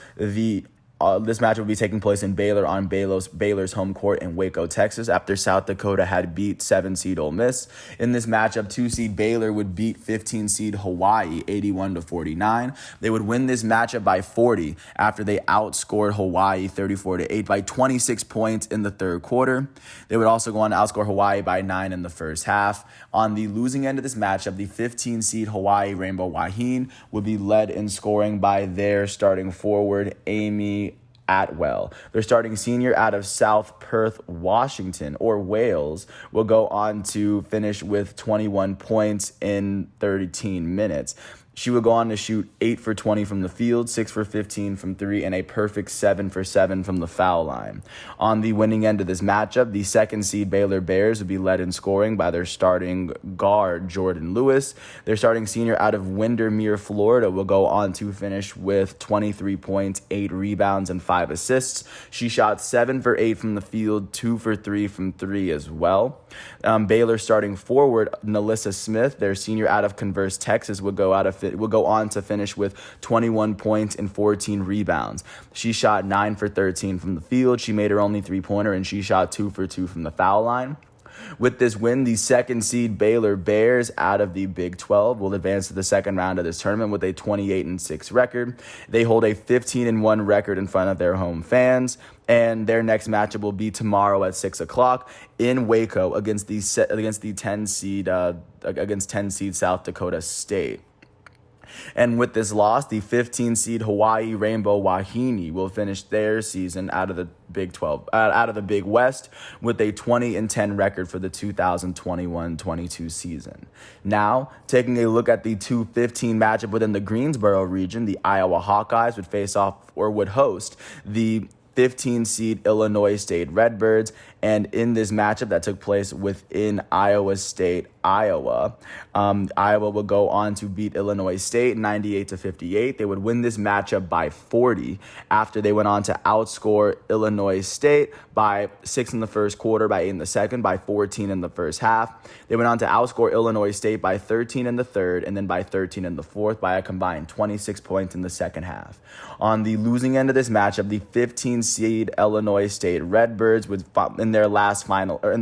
this match will be taking place in Baylor on Baylor's home court in Waco, Texas, after South Dakota had beat 7 seed Ole Miss. In this matchup, 2 seed Baylor would beat 15 seed Hawaii 81-49. They would win this matchup by 40 after they outscored Hawaii 34-8 by 26 points in the third quarter. They would also go on to outscore Hawaii by 9 in the first half. On the losing end of this matchup, the 15 seed Hawaii Rainbow Wahine would be led in scoring by their starting forward, Amy Atwell. Their starting senior out of South Perth, Washington, or Wales, will go on to finish with 21 points in 13 minutes. She would go on to shoot 8 for 20 from the field, 6 for 15 from 3, and a perfect 7 for 7 from the foul line. On the winning end of this matchup, the second seed Baylor Bears would be led in scoring by their starting guard, Jordan Lewis. Their starting senior out of Windermere, Florida, will go on to finish with 23 points, 8 rebounds, and 5 assists. She shot 7 for 8 from the field, 2 for 3 from 3 as well. Baylor starting forward, Nalissa Smith, their senior out of Converse, Texas, would go on to finish with 21 points and 14 rebounds. She shot 9 for 13 from the field. She made her only three-pointer, and she shot 2 for 2 from the foul line. With this win, the second seed Baylor Bears out of the Big 12 will advance to the second round of this tournament with a 28-6 record. They hold a 15-1 record in front of their home fans, and their next matchup will be tomorrow at 6 o'clock in Waco against 10 seed South Dakota State. And with this loss, the 15 seed Hawaii Rainbow Wahine will finish their season out of the Big West with a 20-10 record for the 2021-22 season. Now, taking a look at the 2-15 matchup within the Greensboro region, the Iowa Hawkeyes would host the 15 seed Illinois State Redbirds, and in this matchup that took place within Iowa State, Iowa would go on to beat Illinois State 98-58. They would win this matchup by 40 after they went on to outscore Illinois State by 6 in the first quarter, by 8 in the second, by 14 in the first half. They went on to outscore Illinois State by 13 in the third, and then by 13 in the fourth, by a combined 26 points in the second half. On the losing end of this matchup, the 15 seed Illinois State Redbirds would in their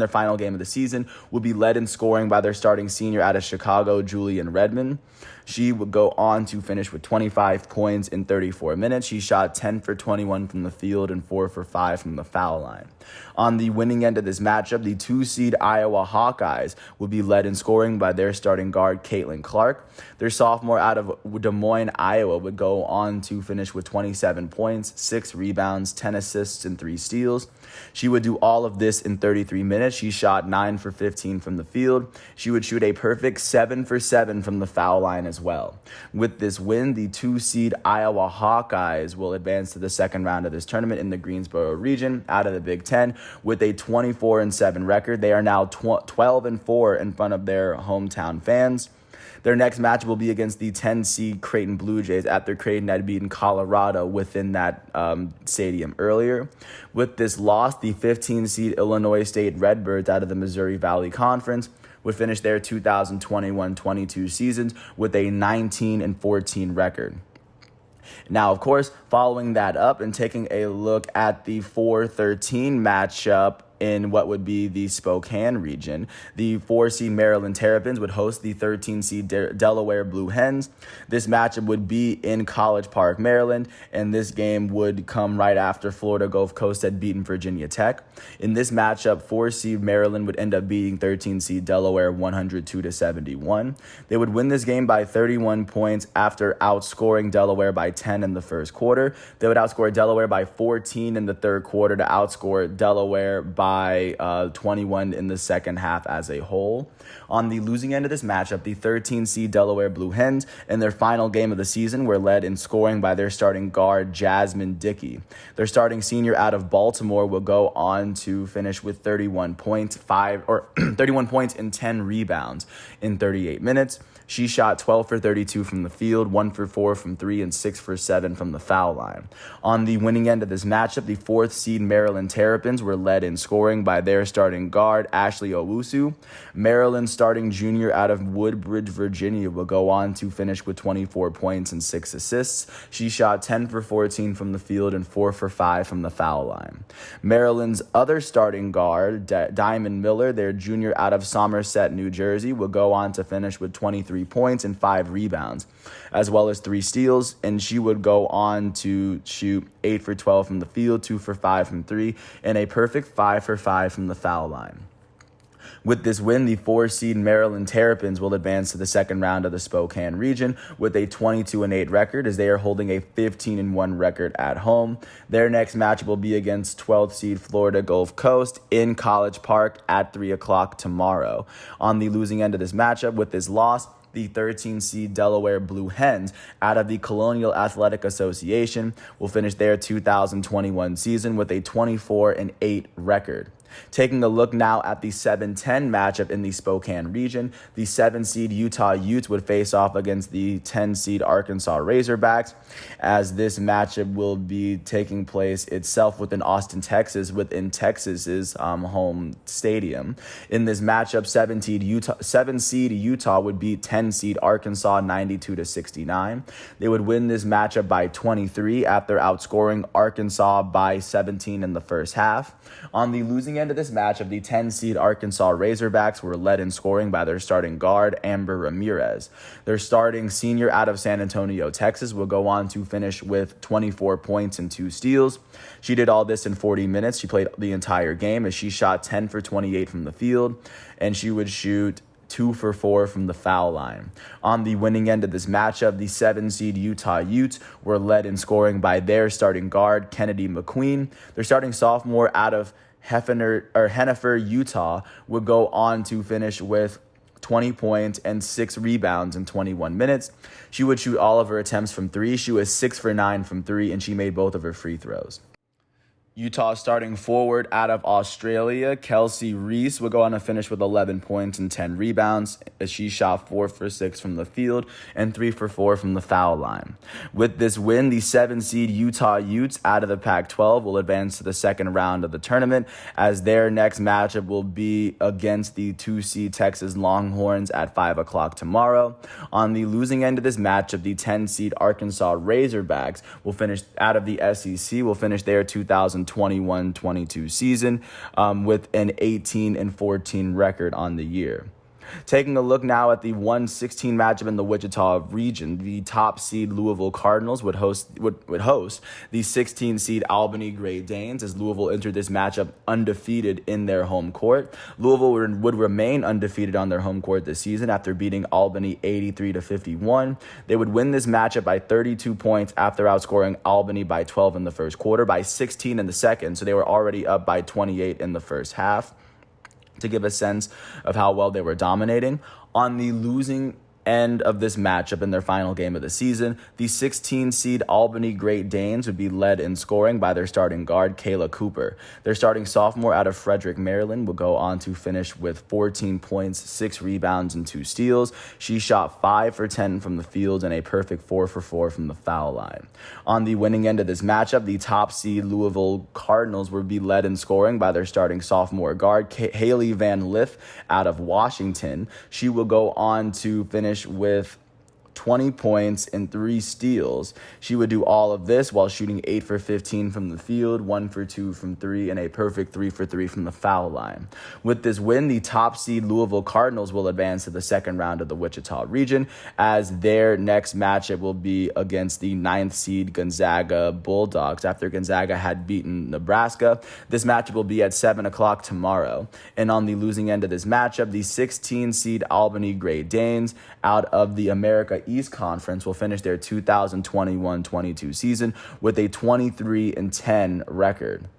final game of the season would be led in scoring by their starting senior out of Chicago, Julian Redmond. She would go on to finish with 25 points in 34 minutes. She shot 10 for 21 from the field and 4 for 5 from the foul line. On the winning end of this matchup, the 2 seed Iowa Hawkeyes would be led in scoring by their starting guard, Caitlin Clark. Their sophomore out of Des Moines, Iowa, would go on to finish with 27 points, 6 rebounds, 10 assists, and 3 steals. She would do all of this in 33 minutes. She shot 9 for 15 from the field. She would shoot a perfect 7 for 7 from the foul line as well. With this win, the 2 seed Iowa Hawkeyes will advance to the second round of this tournament in the Greensboro region out of the Big Ten with a 24-7 record. They are now 12-4 in front of their hometown fans. Their next match will be against the 10 seed Creighton Blue Jays at their Creighton had beaten Colorado within that stadium earlier. With this loss, the 15 seed Illinois State Redbirds out of the Missouri Valley Conference would finish their 2021-22 seasons with a 19-14 record. Now, of course, following that up and taking a look at the 4-13 matchup in what would be the Spokane region, the 4-seed Maryland Terrapins would host the 13-seed Delaware Blue Hens. This matchup would be in College Park, Maryland, and this game would come right after Florida Gulf Coast had beaten Virginia Tech. In this matchup, 4-seed Maryland would end up beating 13-seed Delaware 102-71. They would win this game by 31 points after outscoring Delaware by 10 in the first quarter. They would outscore Delaware by 14 in the third quarter to outscore Delaware by 21 in the second half as a whole. On the losing end of this matchup, the 13-seed Delaware Blue Hens in their final game of the season were led in scoring by their starting guard, Jasmine Dickey. Their starting senior out of Baltimore will go on to finish with 31 points and 10 rebounds in 38 minutes. She shot 12 for 32 from the field, 1 for 4 from 3, and 6 for 7 from the foul line. On the winning end of this matchup, the 4th seed Maryland Terrapins were led in scoring by their starting guard, Ashley Owusu. Maryland starting junior out of Woodbridge, Virginia, will go on to finish with 24 points and 6 assists. She shot 10 for 14 from the field and 4 for 5 from the foul line. Maryland's other starting guard, Diamond Miller, their junior out of Somerset, New Jersey, will go on to finish with 23 points and 5 rebounds, as well as 3 steals, and she would go on to shoot 8 for 12 from the field, 2 for 5 from 3, and a perfect 5 for 5 from the foul line. With this win, the 4-seed Maryland Terrapins will advance to the second round of the Spokane region with a 22-8 record, as they are holding a 15-1 record at home. Their next match will be against 12th seed Florida Gulf Coast in College Park at 3 o'clock tomorrow. On the losing end of this matchup, with this loss, the 13 seed Delaware Blue Hens out of the Colonial Athletic Association will finish their 2021 season with a 24-8 record. Taking a look now at the 7-10 matchup in the Spokane region, the 7-seed Utah Utes would face off against the 10-seed Arkansas Razorbacks, as this matchup will be taking place itself within Austin, Texas, within Texas's home stadium. In this matchup, 7-seed Utah would beat 10-seed Arkansas 92-69. They would win this matchup by 23 after outscoring Arkansas by 17 in the first half. On the losing end of this matchup, the 10-seed Arkansas Razorbacks were led in scoring by their starting guard, Amber Ramirez. Their starting senior out of San Antonio, Texas, will go on to finish with 24 points and 2 steals. She did all this in 40 minutes. She played the entire game as she shot 10 for 28 from the field, and she would shoot 2 for 4 from the foul line. On the winning end of this matchup, the 7-seed Utah Utes were led in scoring by their starting guard, Kennedy McQueen. Their starting sophomore out of Hennifer, Utah, would go on to finish with 20 points and 6 rebounds in 21 minutes. She would shoot all of her attempts from 3. She was 6 for 9 from 3, and she made both of her free throws. Utah starting forward out of Australia, Kelsey Reese, will go on to finish with 11 points and 10 rebounds as she shot 4 for 6 from the field and 3 for 4 from the foul line. With this win, the 7-seed Utah Utes out of the Pac-12 will advance to the second round of the tournament, as their next matchup will be against the 2-seed Texas Longhorns at 5 o'clock tomorrow. On the losing end of this matchup, the 10-seed Arkansas Razorbacks will finish out of the SEC, will finish their 2021-22 season with an 18-14 record on the year. Taking a look now at the 1-16 matchup in the Wichita region, the top seed Louisville Cardinals would host the 16-seed Albany Great Danes, as Louisville entered this matchup undefeated in their home court. Louisville would remain undefeated on their home court this season after beating Albany 83-51. They would win this matchup by 32 points after outscoring Albany by 12 in the first quarter, by 16 in the second, so they were already up by 28 in the first half, to give a sense of how well they were dominating. On the losing end of this matchup in their final game of the season, the 16-seed Albany Great Danes would be led in scoring by their starting guard, Kayla Cooper. Their starting sophomore out of Frederick, Maryland, will go on to finish with 14 points, 6 rebounds, and 2 steals. She shot 5 for 10 from the field and a perfect 4 for 4 from the foul line. On the winning end of this matchup, the top seed Louisville Cardinals would be led in scoring by their starting sophomore guard, Haley Van Lith out of Washington. She will go on to finish with 20 points and 3 steals. She would do all of this while shooting 8 for 15 from the field, 1 for 2 from 3, and a perfect 3 for 3 from the foul line. With this win, the top seed Louisville Cardinals will advance to the second round of the Wichita region, as their next matchup will be against the 9th seed Gonzaga Bulldogs after Gonzaga had beaten Nebraska. This matchup will be at 7 o'clock tomorrow. And on the losing end of this matchup, the 16 seed Albany Great Danes out of the America East Conference will finish their 2021-22 season with a 23-10 record.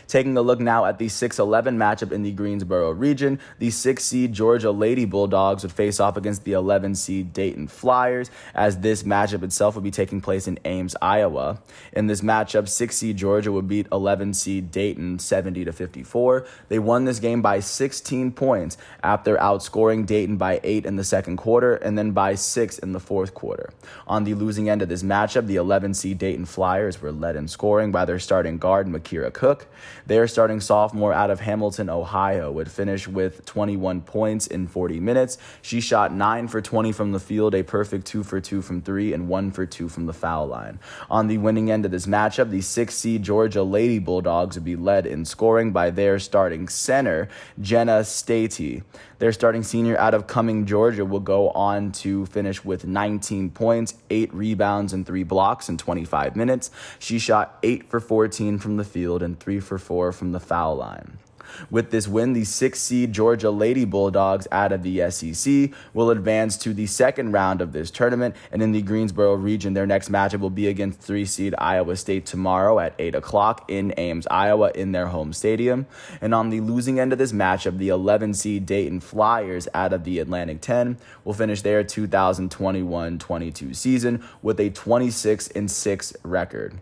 Taking a look now at the 6-11 matchup in the Greensboro region, the 6-seed Georgia Lady Bulldogs would face off against the 11-seed Dayton Flyers, as this matchup itself would be taking place in Ames, Iowa. In this matchup, 6-seed Georgia would beat 11-seed Dayton 70-54. They won this game by 16 points after outscoring Dayton by 8 in the second quarter and then by 6 in the fourth quarter. On the losing end of this matchup, the 11-seed Dayton Flyers were led in scoring by their starting guard, Makira Cook. Their starting sophomore out of Hamilton, Ohio, would finish with 21 points in 40 minutes. She shot 9 for 20 from the field, a perfect 2 for 2 from 3, and 1 for 2 from the foul line. On the winning end of this matchup, the 6-seed Georgia Lady Bulldogs would be led in scoring by their starting center, Jenna Stati. Their starting senior out of Cumming, Georgia, will go on to finish with 19 points, 8 rebounds, and 3 blocks in 25 minutes. She shot 8 for 14 from the field and 3 for 4 from the foul line. With this win, the 6th seed Georgia Lady Bulldogs out of the SEC will advance to the second round of this tournament, and in the Greensboro region, their next matchup will be against 3 seed Iowa State tomorrow at 8 o'clock in Ames, Iowa, in their home stadium. And on the losing end of this matchup, the 11 seed Dayton Flyers out of the Atlantic 10 will finish their 2021-22 season with a 26-6 record.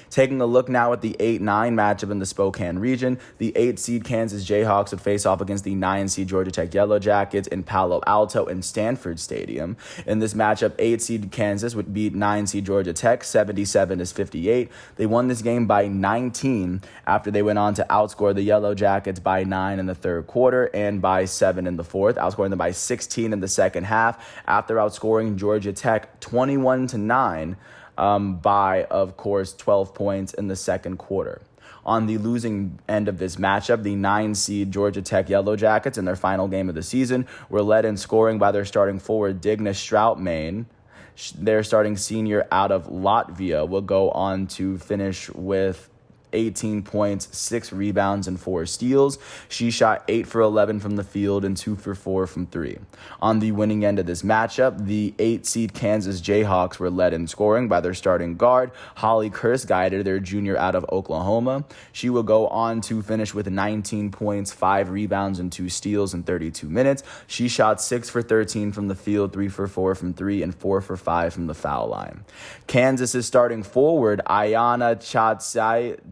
Taking a look now at the 8-9 matchup in the Spokane region, the 8 seed Kansas Jayhawks would face off against the 9 seed Georgia Tech Yellow Jackets in Palo Alto and Stanford Stadium. In this matchup, 8 seed Kansas would beat 9 seed Georgia Tech 77-58. They won this game by 19 after they went on to outscore the Yellow Jackets by 9 in the third quarter and by 7 in the fourth, outscoring them by 16 in the second half after outscoring Georgia Tech 21-9. By, of course, 12 points in the second quarter. On the losing end of this matchup, the 9 seed Georgia Tech Yellow Jackets in their final game of the season were led in scoring by their starting forward Digna Stroutmane. Their starting senior out of Latvia will go on to finish with 18 points, 6 rebounds, and 4 steals. She shot 8 for 11 from the field and 2 for 4 from 3. On the winning end of this matchup, the 8 seed Kansas Jayhawks were led in scoring by their starting guard, Holly Kurzgeider, their junior out of Oklahoma. She will go on to finish with 19 points, 5 rebounds, and 2 steals in 32 minutes. She shot 6 for 13 from the field, 3 for 4 from 3, and 4 for 5 from the foul line. Kansas's starting forward, Ayana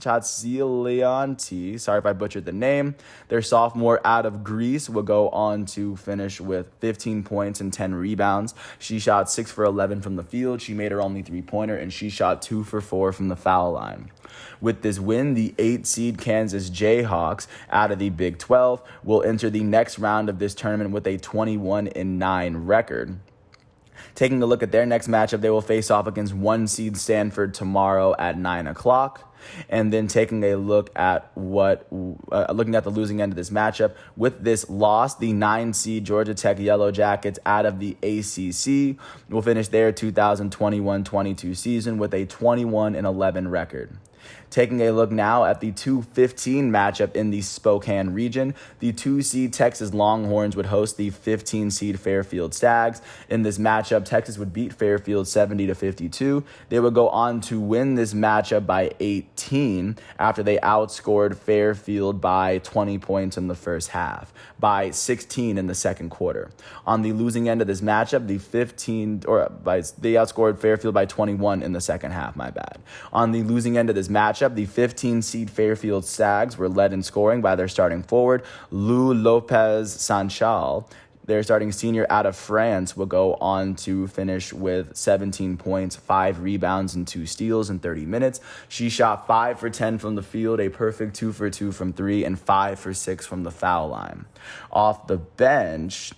Chatzilianti, sorry if I butchered the name, their sophomore out of Greece, will go on to finish with 15 points and 10 rebounds. She shot 6 for 11 from the field. She made her only three-pointer, and she shot 2 for 4 from the foul line. With this win, the 8 seed Kansas Jayhawks out of the Big 12 will enter the next round of this tournament with a 21-9 record. Taking a look at their next matchup, they will face off against 1 seed Stanford tomorrow at 9 o'clock. And then taking a look at looking at the losing end of this matchup, with this loss, the 9 seed Georgia Tech Yellow Jackets out of the ACC will finish their 2021-22 season with a 21-11 record. Taking a look now at the 2-15 matchup in the Spokane region, the 2 seed Texas Longhorns would host the 15 seed Fairfield Stags. In this matchup, Texas would beat Fairfield 70-52. They would go on to win this matchup by 18 after they outscored Fairfield by 20 points in the first half, by 16 in the second quarter. On the losing end of this matchup, they outscored Fairfield by 21 in the second half, my bad. On the losing end of this matchup, the 15 seed Fairfield Stags were led in scoring by their starting forward, Lou Lopez Sanchal. Their starting senior out of France will go on to finish with 17 points, 5 rebounds, and 2 steals in 30 minutes. She shot 5 for 10 from the field, a perfect 2 for 2 from 3, and 5 for 6 from the foul line. Off the bench,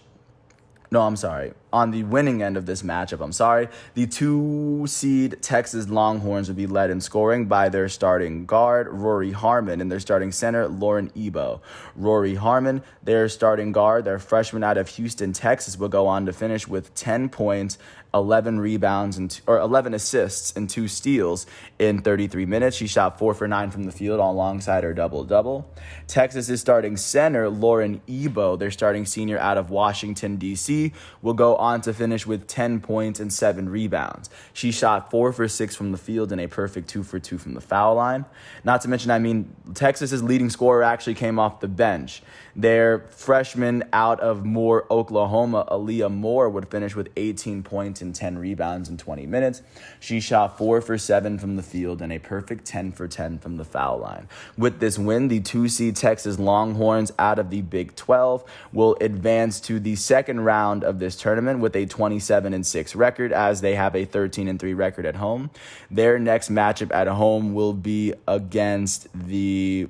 on the winning end of this matchup, the 2 seed Texas Longhorns would be led in scoring by their starting guard, Rory Harmon, and their starting center, Lauren Ebo. Rory Harmon, their starting guard, their freshman out of Houston, Texas, will go on to finish with 10 points, 11 rebounds, 11 assists, and 2 steals in 33 minutes. She shot 4 for 9 from the field alongside her double-double. Texas's starting center, Lauren Ebo, their starting senior out of Washington, D.C., will go on to finish with 10 points and 7 rebounds. She shot 4 for 6 from the field and a perfect 2 for 2 from the foul line. Not to mention, Texas's leading scorer actually came off the bench. Their freshman out of Moore, Oklahoma, Aaliyah Moore, would finish with 18 points and 10 rebounds in 20 minutes. She shot 4 for 7 from the field and a perfect 10 for 10 from the foul line. With this win, the 2 seed Texas Longhorns out of the Big 12 will advance to the second round of this tournament with a 27-6 record, as they have a 13-3 record at home. Their next matchup at home will be against the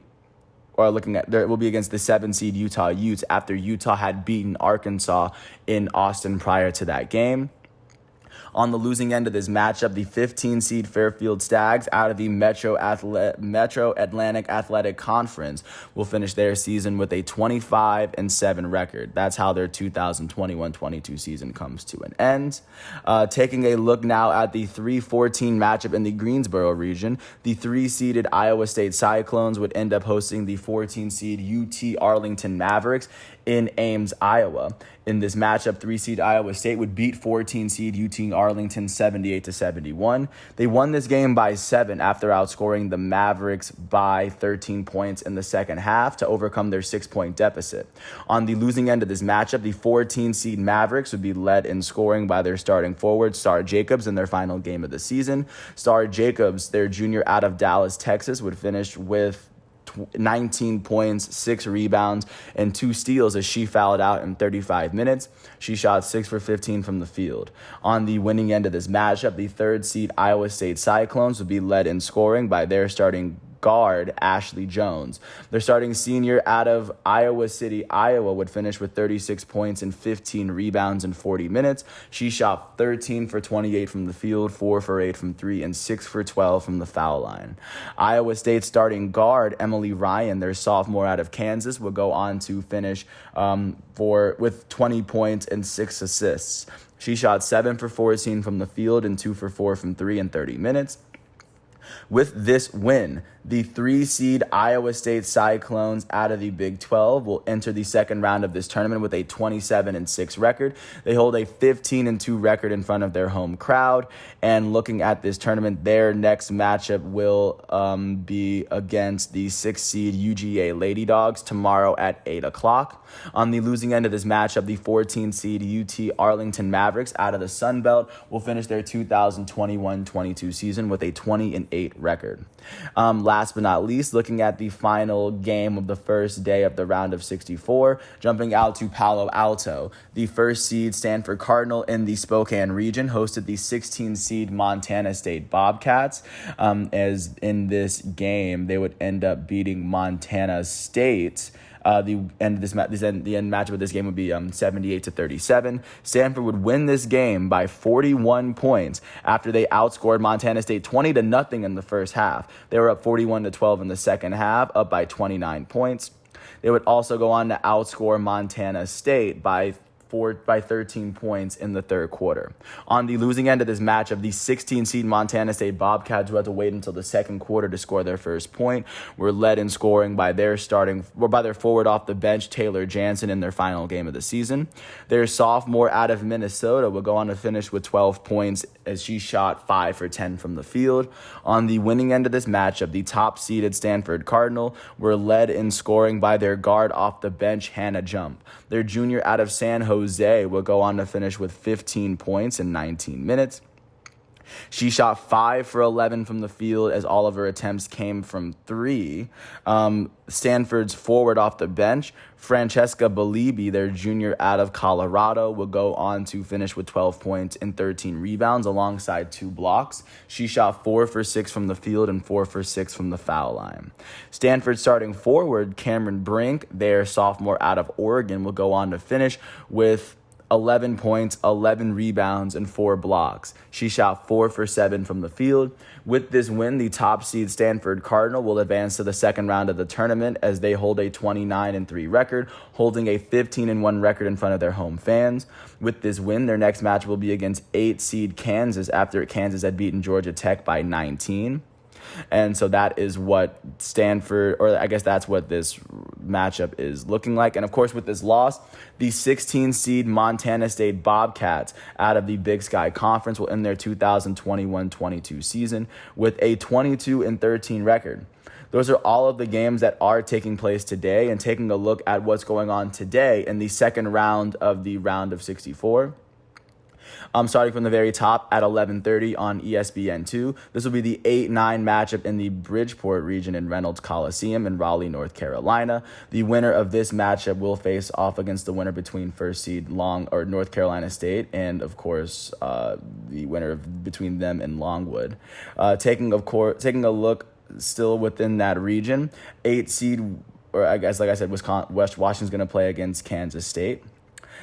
7 seed Utah Utes, after Utah had beaten Arkansas in Austin prior to that game. On the losing end of this matchup, the 15 seed Fairfield Stags out of the Metro Atlantic Athletic Conference will finish their season with a 25-7 record. That's how their 2021-22 season comes to an end. Taking a look now at the 3-14 matchup in the Greensboro region, the 3-seeded Iowa State Cyclones would end up hosting the 14-seed UT Arlington Mavericks in Ames, Iowa. In this matchup, 3-seed Iowa State would beat 14-seed UT Arlington 78-71. They won this game by 7 after outscoring the Mavericks by 13 points in the second half to overcome their 6-point deficit. On the losing end of this matchup, the 14-seed Mavericks would be led in scoring by their starting forward, Star Jacobs, in their final game of the season. Star Jacobs, their junior out of Dallas, Texas, would finish with 19 points, 6 rebounds, and 2 steals as she fouled out in 35 minutes. She shot 6 for 15 from the field. On the winning end of this matchup, the 3rd seed Iowa State Cyclones would be led in scoring by their starting guard, Ashley Jones. Their starting senior out of Iowa City, Iowa, would finish with 36 points and 15 rebounds in 40 minutes. She shot 13 for 28 from the field, 4 for 8 from 3, and 6 for 12 from the foul line. Iowa State starting guard, Emily Ryan, their sophomore out of Kansas, would go on to finish with 20 points and 6 assists. She shot 7 for 14 from the field and 2 for 4 from 3 in 30 minutes. With this win, the 3-seed Iowa State Cyclones out of the Big 12 will enter the second round of this tournament with a 27-6 record. They hold a 15-2 record in front of their home crowd. And looking at this tournament, their next matchup will be against the 6-seed UGA Lady Dogs tomorrow at 8 o'clock. On the losing end of this matchup, the 14-seed UT Arlington Mavericks out of the Sun Belt will finish their 2021-22 season with a 20-8 record. Last but not least, looking at the final game of the first day of the round of 64, jumping out to Palo Alto, the 1st seed Stanford Cardinal in the Spokane region hosted the 16-seed Montana State Bobcats. As in this game, they would end up beating Montana State. The end matchup of this game would be 78-37. Stanford would win this game by 41 points after they outscored Montana State 20-0 in the first half. They were up 41-12 in the second half, up by 29 points. They would also go on to outscore Montana State by 13 points in the third quarter. On the losing end of this matchup, the 16-seed Montana State Bobcats, who had to wait until the second quarter to score their first point, were led in scoring by their forward off the bench, Taylor Jansen, in their final game of the season. Their sophomore out of Minnesota would go on to finish with 12 points as she shot 5 for 10 from the field. On the winning end of this matchup, the top-seeded Stanford Cardinal were led in scoring by their guard off the bench, Hannah Jump. Their junior out of San Jose will go on to finish with 15 points in 19 minutes. She shot 5 for 11 from the field as all of her attempts came from 3. Stanford's forward off the bench, Francesca Balibi, their junior out of Colorado, will go on to finish with 12 points and 13 rebounds alongside 2 blocks. She shot 4 for 6 from the field and 4 for 6 from the foul line. Stanford starting forward, Cameron Brink, their sophomore out of Oregon, will go on to finish with 11 points, 11 rebounds, and 4 blocks. She shot 4 for 7 from the field. With this win, the top seed Stanford Cardinal will advance to the second round of the tournament as they hold a 29-3 record, holding a 15-1 record in front of their home fans. With this win, their next match will be against 8 seed Kansas after Kansas had beaten Georgia Tech by 19. And so that is what Stanford, or I guess that's what this matchup is looking like. And of course, with this loss, the 16-seed Montana State Bobcats out of the Big Sky Conference will end their 2021-22 season with a 22-13 record. Those are all of the games that are taking place today, and taking a look at what's going on today in the second round of the round of 64. Starting from the very top at 11:30 on ESPN2. This will be the 8-9 matchup in the Bridgeport region in Reynolds Coliseum in Raleigh, North Carolina. The winner of this matchup will face off against the winner between first seed North Carolina State and, of course, the winner between them and Longwood. Taking a look still within that region, 8 seed, or I guess like I said, Washington's going to play against Kansas State.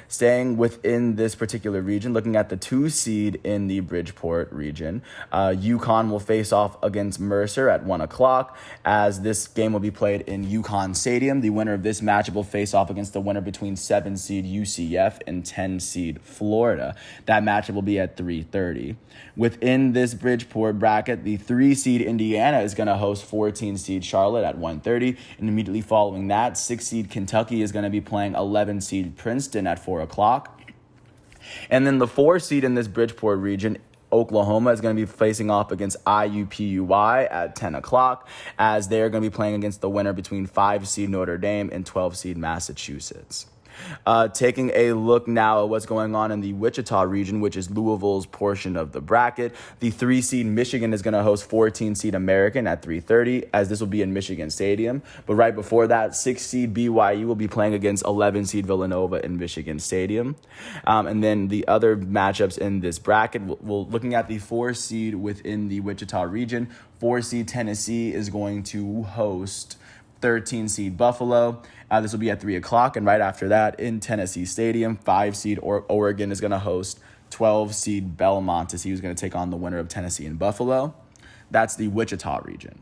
Staying within this particular region, looking at the 2 seed in the Bridgeport region, UConn will face off against Mercer at 1 o'clock, as this game will be played in UConn Stadium. The winner of this matchup will face off against the winner between 7 seed UCF and 10 seed Florida. That matchup will be at 3:30. Within this Bridgeport bracket, the 3 seed Indiana is going to host 14 seed Charlotte at 1:30, and immediately following that, 6 seed Kentucky is going to be playing 11 seed Princeton at 4 o'clock. And then the 4 seed in this Bridgeport region, Oklahoma, is going to be facing off against IUPUI at 10 o'clock, as they're going to be playing against the winner between 5 seed Notre Dame and 12 seed Massachusetts. Taking a look now at what's going on in the Wichita region, which is Louisville's portion of the bracket. The 3 seed Michigan is going to host 14 seed American at 3:30, as this will be in Michigan Stadium. But right before that, 6 seed BYU will be playing against 11 seed Villanova in Michigan Stadium. And then the other matchups in this bracket, we're looking at the 4 seed within the Wichita region. 4 seed Tennessee is going to host 13 seed Buffalo. This will be at 3 o'clock. And right after that, in Tennessee Stadium, 5 seed Oregon is going to host 12 seed Belmont to see who's going to take on the winner of Tennessee and Buffalo. That's the Wichita region.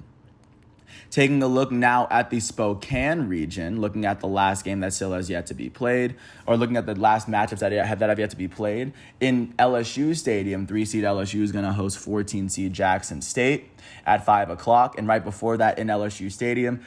Taking a look now at the Spokane region, looking at the last game that still has yet to be played, or looking at the last matchups that have yet to be played. In LSU Stadium, 3 seed LSU is going to host 14 seed Jackson State at 5 o'clock. And right before that, in LSU Stadium,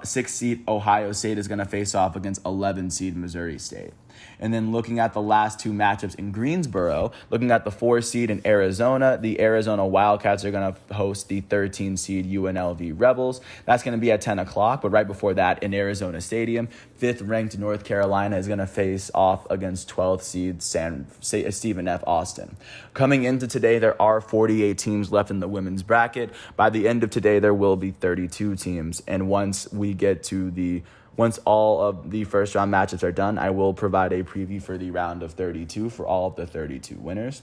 6 seed Ohio State is going to face off against 11 seed Missouri State. And then looking at the last 2 matchups in Greensboro, looking at the 4 seed in Arizona, the Arizona Wildcats are going to host the 13 seed UNLV Rebels. That's going to be at 10 o'clock. But right before that, in Arizona Stadium, 5th ranked North Carolina is going to face off against 12th seed Stephen F. Austin. Coming into today, there are 48 teams left in the women's bracket. By the end of today, there will be 32 teams. And once all of the first round matchups are done, I will provide a preview for the round of 32 for all of the 32 winners.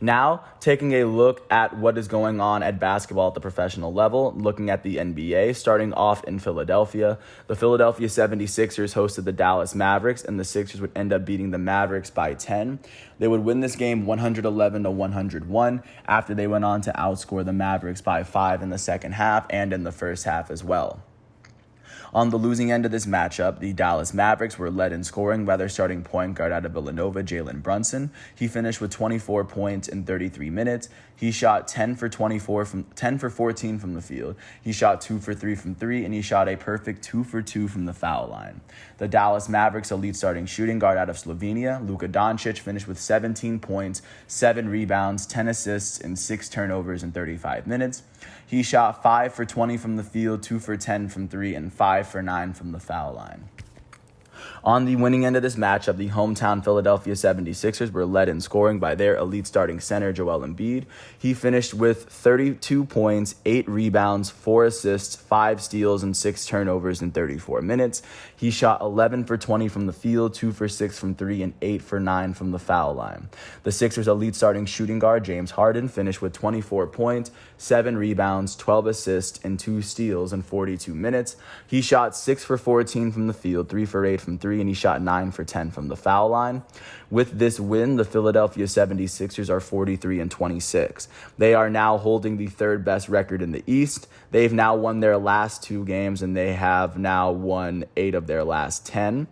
Now, taking a look at what is going on at basketball at the professional level, looking at the NBA, starting off in Philadelphia. The Philadelphia 76ers hosted the Dallas Mavericks, and the Sixers would end up beating the Mavericks by 10. They would win this game 111-101 after they went on to outscore the Mavericks by 5 in the second half and in the first half as well. On the losing end of this matchup, the Dallas Mavericks were led in scoring by their starting point guard out of Villanova, Jalen Brunson. He finished with 24 points in 33 minutes. He shot 10 for 14 from the field. He shot 2 for 3 from 3, and he shot a perfect 2 for 2 from the foul line. The Dallas Mavericks elite starting shooting guard out of Slovenia, Luka Doncic, finished with 17 points, 7 rebounds, 10 assists, and 6 turnovers in 35 minutes. He shot 5 for 20 from the field, 2 for 10 from 3, and 5 for 9 from the foul line. On the winning end of this matchup, the hometown Philadelphia 76ers were led in scoring by their elite starting center, Joel Embiid. He finished with 32 points, 8 rebounds, 4 assists, 5 steals, and 6 turnovers in 34 minutes. He shot 11 for 20 from the field, 2 for 6 from 3, and 8 for 9 from the foul line. The Sixers' elite starting shooting guard, James Harden, finished with 24 points, 7 rebounds, 12 assists, and 2 steals in 42 minutes. He shot 6 for 14 from the field, 3 for 8 from 3, and he shot 9 for 10 from the foul line. With this win, the Philadelphia 76ers are 43-26. They are now holding the 3rd best record in the East. They've now won their last 2 games, and they have now won 8 of their last 10.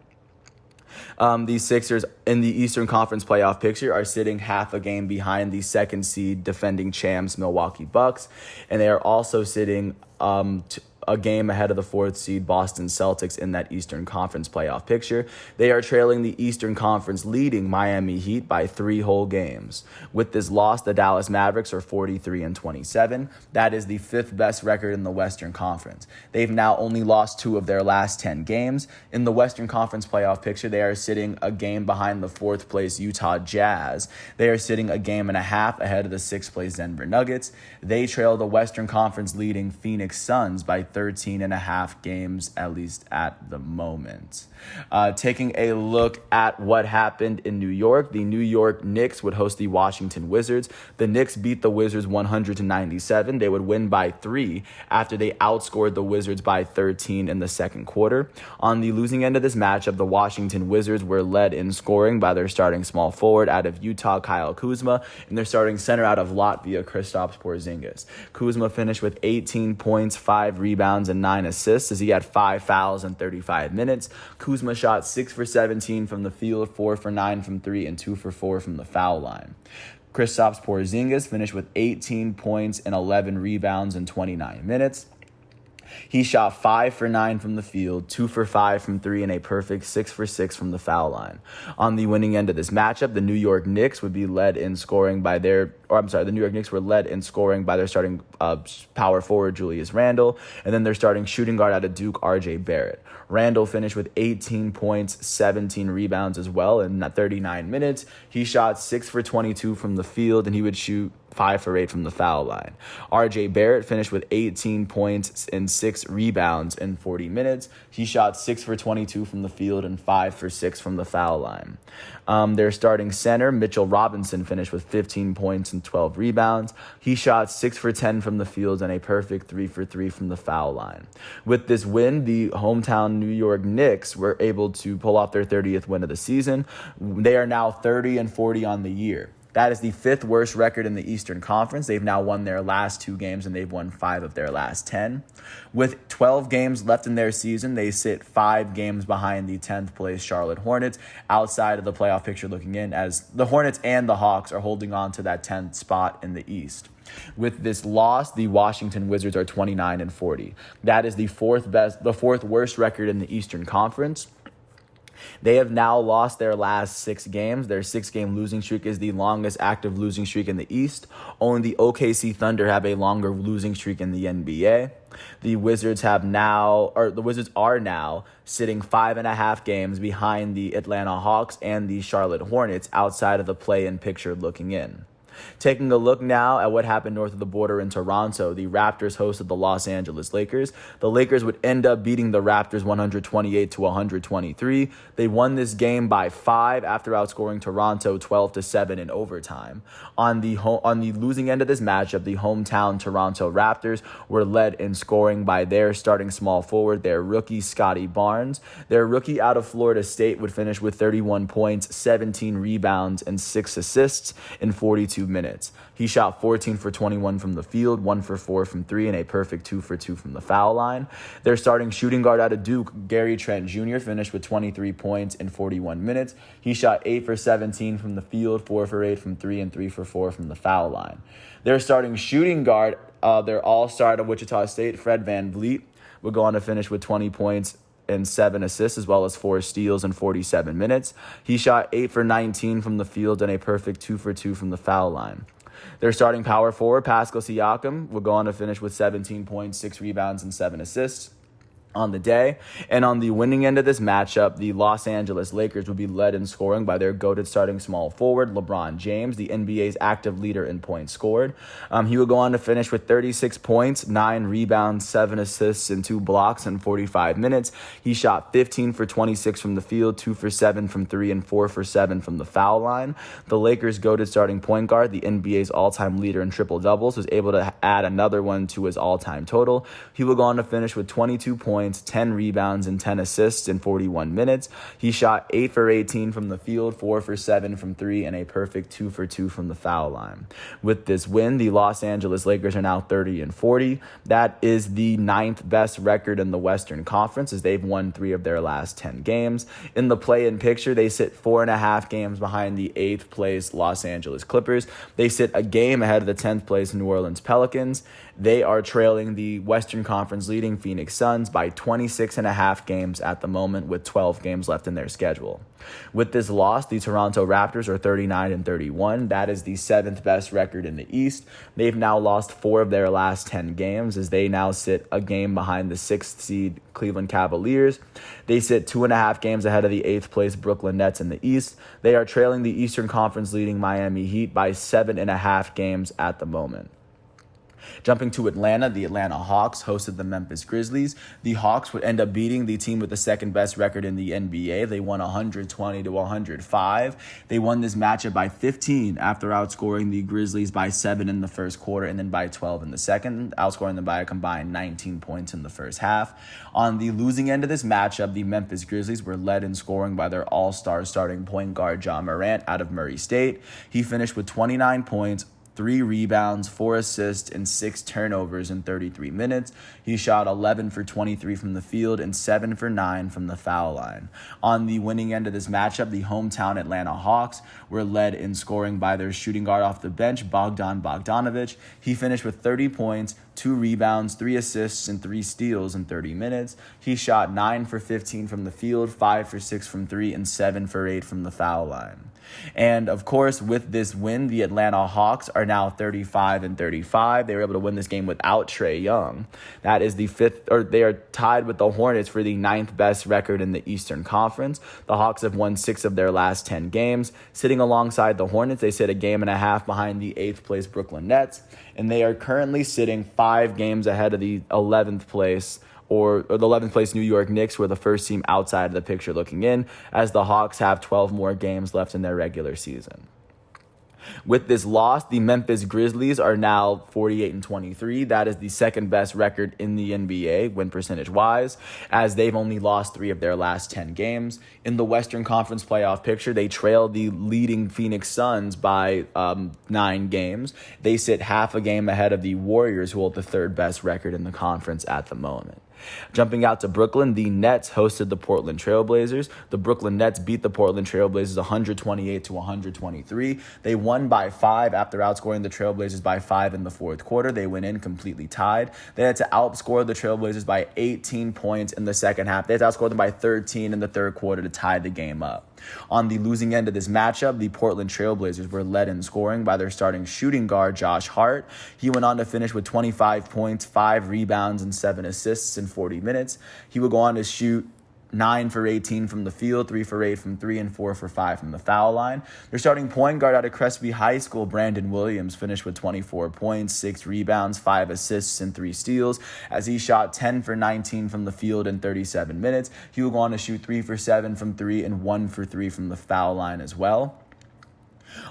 The Sixers in the Eastern Conference playoff picture are sitting half a game behind the 2nd seed defending champs Milwaukee Bucks, and they are also sitting a game ahead of the 4th seed Boston Celtics in that Eastern Conference playoff picture. They are trailing the Eastern Conference leading Miami Heat by 3 whole games. With this loss, the Dallas Mavericks are 43-27. That is the 5th best record in the Western Conference. They've now only lost 2 of their last 10 games. In the Western Conference playoff picture, they are sitting a game behind the 4th place Utah Jazz. They are sitting a game and a half ahead of the 6th place Denver Nuggets. They trail the Western Conference leading Phoenix Suns by 13 and a half games, at least at the moment. Taking a look at what happened in New York, the New York Knicks would host the Washington Wizards. The Knicks beat the Wizards 100-97. They would win by 3 after they outscored the Wizards by 13 in the second quarter. On the losing end of this matchup, the Washington Wizards were led in scoring by their starting small forward out of Utah, Kyle Kuzma, and their starting center out of Latvia, Kristaps Porzingis. Kuzma finished with 18 points, 5 rebounds, and 9 assists as he had 5 fouls in 35 minutes. Kuzma shot 6 for 17 from the field, 4 for 9 from 3, and 2 for 4 from the foul line. Kristaps Porzingis finished with 18 points and 11 rebounds in 29 minutes. He shot 5 for 9 from the field, 2 for 5 from 3, and a perfect 6 for 6 from the foul line. On the winning end of this matchup, the New York Knicks would be led in scoring by the New York Knicks were led in scoring by their starting power forward, Julius Randle, and then their starting shooting guard out of Duke, RJ Barrett. Randle finished with 18 points, 17 rebounds as well in 39 minutes. He shot 6 for 22 from the field, and he would shoot 5 for 8 from the foul line. RJ Barrett finished with 18 points and 6 rebounds in 40 minutes. He shot 6 for 22 from the field and 5 for 6 from the foul line. Their starting center, Mitchell Robinson, finished with 15 points and 12 rebounds. He shot 6 for 10 from the field and a perfect 3 for 3 from the foul line. With this win, the hometown New York Knicks were able to pull off their 30th win of the season. They are now 30-40 on the year. That is the 5th worst record in the Eastern Conference. They've now won their last 2 games, and they've won 5 of their last 10. With 12 games left in their season, they sit 5 games behind the 10th place Charlotte Hornets, outside of the playoff picture looking in, as the Hornets and the Hawks are holding on to that 10th spot in the East. With this loss, the Washington Wizards are 29-40. That is the fourth worst record in the Eastern Conference. They have now lost their last 6 games. Their 6-game losing streak is the longest active losing streak in the East. Only the OKC Thunder have a longer losing streak in the NBA. The Wizards are now sitting 5.5 games behind the Atlanta Hawks and the Charlotte Hornets outside of the play-in picture looking in. Taking a look now at what happened north of the border in Toronto, the Raptors hosted the Los Angeles Lakers. The Lakers would end up beating the Raptors 128-123. They won this game by 5 after outscoring Toronto 12-7 in overtime. On the losing end of this matchup, the hometown Toronto Raptors were led in scoring by their starting small forward, their rookie Scotty Barnes. Their rookie out of Florida State would finish with 31 points, 17 rebounds, and 6 assists in 42 minutes. He shot 14 for 21 from the field, 1 for 4 from 3, and a perfect 2 for 2 from the foul line. Their starting shooting guard out of Duke, Gary Trent Jr., finished with 23 points in 41 minutes. He shot 8 for 17 from the field, 4 for 8 from 3, and 3 for 4 from the foul line. Their starting shooting guard, their all-star out of Wichita State, Fred VanVleet, would go on to finish with 20 points and 7 assists, as well as 4 steals in 47 minutes. He shot 8 for 19 from the field and a perfect 2 for 2 from the foul line. Their starting power forward, Pascal Siakam, would go on to finish with 17 points, 6 rebounds, and 7 assists on the day. And on the winning end of this matchup, the Los Angeles Lakers would be led in scoring by their goated starting small forward, LeBron James, the NBA's active leader in points scored. He would go on to finish with 36 points, 9 rebounds, 7 assists, and 2 blocks in 45 minutes. He shot 15 for 26 from the field, 2 for 7 from 3, and 4 for 7 from the foul line. The Lakers' goated starting point guard, the NBA's all-time leader in triple-doubles, was able to add another one to his all-time total. He would go on to finish with 22 points, 10 rebounds, and 10 assists in 41 minutes. He shot 8 for 18 from the field, 4 for 7 from 3, and a perfect 2 for 2 from the foul line. With this win, the Los Angeles Lakers are now 30-40. That is the 9th best record in the Western Conference, as they've won 3 of their last 10 games. In the play-in picture, they sit 4.5 games behind the 8th place Los Angeles Clippers. They sit a game ahead of the 10th place New Orleans Pelicans. They are trailing the Western Conference leading Phoenix Suns by 26.5 games at the moment, with 12 games left in their schedule. With this loss, the Toronto Raptors are 39-31. That is the 7th best record in the East. They've now lost 4 of their last 10 games, as they now sit a game behind the 6th seed Cleveland Cavaliers. They sit 2.5 games ahead of the 8th place Brooklyn Nets in the East. They are trailing the Eastern Conference leading Miami Heat by 7.5 games at the moment. Jumping to Atlanta, the Atlanta Hawks hosted the Memphis Grizzlies. The Hawks would end up beating the team with the second best record in the NBA. They won 120-105. They won this matchup by 15 after outscoring the Grizzlies by 7 in the first quarter and then by 12 in the second, outscoring them by a combined 19 points in the first half. On the losing end of this matchup, the Memphis Grizzlies were led in scoring by their all-star starting point guard Ja Morant out of Murray State. He finished with 29 points, 3 rebounds, 4 assists, and 6 turnovers in 33 minutes. He shot 11 for 23 from the field and 7 for 9 from the foul line. On the winning end of this matchup, the hometown Atlanta Hawks were led in scoring by their shooting guard off the bench, Bogdan Bogdanovic. He finished with 30 points, 2 rebounds, 3 assists, and 3 steals in 30 minutes. He shot 9 for 15 from the field, 5 for 6 from 3, and 7 for 8 from the foul line. And of course, with this win, the Atlanta Hawks are now 35-35. They were able to win this game without Trae Young. That is the fifth, or they are tied with the Hornets for the 9th best record in the Eastern Conference. The Hawks have won 6 of their last 10 games. Sitting alongside the Hornets, they sit a game and a half behind the 8th place Brooklyn Nets, and they are currently sitting 5 games ahead of the 11th place or the 11th place New York Knicks, who are the first team outside of the picture looking in, as the Hawks have 12 more games left in their regular season. With this loss, the Memphis Grizzlies are now 48-23. That is the second best record in the NBA, win percentage wise, as they've only lost 3 of their last 10 games. In the Western Conference playoff picture, they trail the leading Phoenix Suns by 9 games. They sit half a game ahead of the Warriors, who hold the third best record in the conference at the moment. Jumping out to Brooklyn, the Nets hosted the Portland Trailblazers. The Brooklyn Nets beat the Portland Trailblazers 128-123. They won by 5 after outscoring the Trailblazers by 5 in the fourth quarter. They went in completely tied. They had to outscore the Trailblazers by 18 points in the second half. They had to outscore them by 13 in the third quarter to tie the game up. On the losing end of this matchup, the Portland Trailblazers were led in scoring by their starting shooting guard, Josh Hart. He went on to finish with 25 points, 5 rebounds, and 7 assists in 40 minutes. He would go on to shoot 9 for 18 from the field, 3 for 8 from 3, and 4 for 5 from the foul line. Their starting point guard out of Crespi High School, Brandon Williams, finished with 24 points, 6 rebounds, 5 assists, and 3 steals, as he shot 10 for 19 from the field in 37 minutes. He would go on to shoot 3 for 7 from 3 and 1 for 3 from the foul line as well.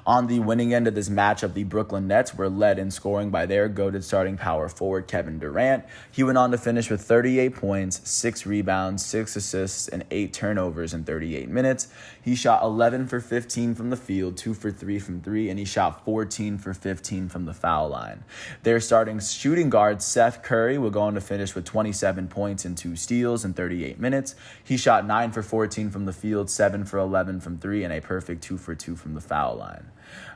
On the winning end of this matchup, the Brooklyn Nets were led in scoring by their goated starting power forward, Kevin Durant. He went on to finish with 38 points, 6 rebounds, 6 assists, and 8 turnovers in 38 minutes. He shot 11 for 15 from the field, 2 for 3 from 3, and he shot 14 for 15 from the foul line. Their starting shooting guard, Seth Curry, will go on to finish with 27 points and 2 steals in 38 minutes. He shot 9 for 14 from the field, 7 for 11 from 3, and a perfect 2 for 2 from the foul line.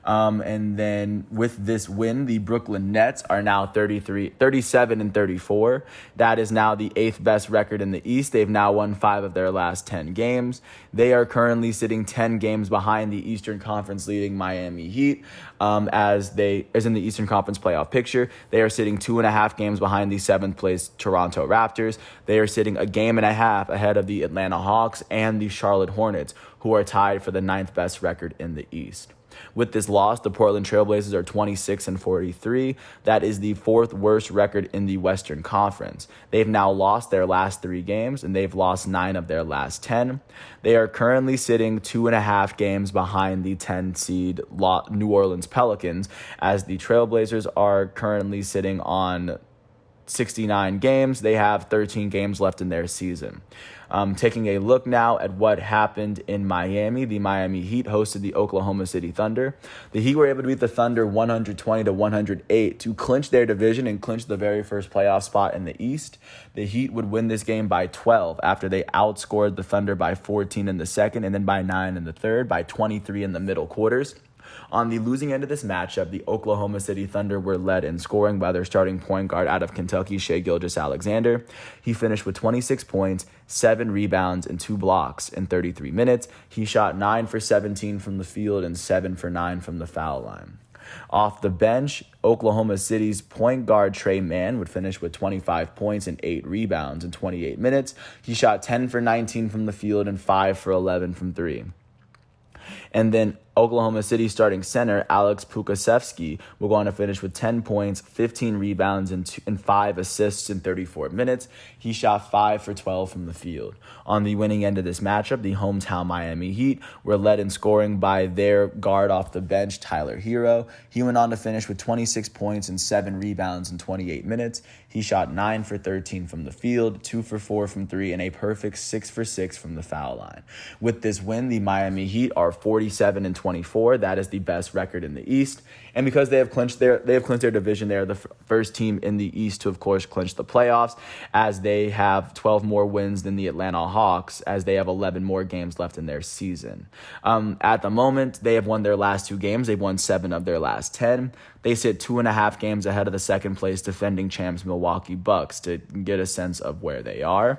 And then with this win, the Brooklyn Nets are now 37-34. That is now the 8th best record in the East. They've now won 5 of their last 10 games. They are currently sitting 10 games behind the Eastern Conference leading Miami Heat. As in the Eastern Conference playoff picture, they are sitting 2.5 games behind the 7th place Toronto Raptors. They are sitting a game and a half ahead of the Atlanta Hawks and the Charlotte Hornets, who are tied for the 9th best record in the East. With this loss, the Portland Trailblazers are 26-43. That is the 4th worst record in the Western Conference. They've now lost their last 3 games, and they've lost 9 of their last 10. They are currently sitting 2.5 games behind the 10-seed New Orleans Pelicans, as the Trailblazers are currently sitting on 69 games. They have 13 games left in their season. Taking a look now at what happened in Miami, the Miami Heat hosted the Oklahoma City Thunder. The Heat were able to beat the Thunder 120-108 to clinch their division and clinch the very first playoff spot in the East. The Heat would win this game by 12 after they outscored the Thunder by 14 in the second and then by 9 in the third, by 23 in the middle quarters. On the losing end of this matchup, the Oklahoma City Thunder were led in scoring by their starting point guard out of Kentucky, Shai Gilgeous-Alexander. He finished with 26 points, 7 rebounds, and 2 blocks in 33 minutes. He shot 9 for 17 from the field and 7 for 9 from the foul line. Off the bench, Oklahoma City's point guard Tre Mann would finish with 25 points and 8 rebounds in 28 minutes. He shot 10 for 19 from the field and 5 for 11 from 3. And then Oklahoma City starting center Alex Pukasevsky will go on to finish with 10 points, 15 rebounds, and 5 assists in 34 minutes. He shot 5 for 12 from the field. On the winning end of this matchup, the hometown Miami Heat were led in scoring by their guard off the bench, Tyler Hero. He went on to finish with 26 points and 7 rebounds in 28 minutes. He shot 9 for 13 from the field, 2 for 4 from 3, and a perfect 6 for 6 from the foul line. With this win, the Miami Heat are 47-24. That is the best record in the East. And because they have clinched their division, they are the first team in the East to, of course, clinch the playoffs, as they have 12 more wins than the Atlanta Hawks, as they have 11 more games left in their season. At the moment, they have won their last 2 games. They've won 7 of their last 10. They sit 2.5 games ahead of the second place defending champs Milwaukee Bucks to get a sense of where they are.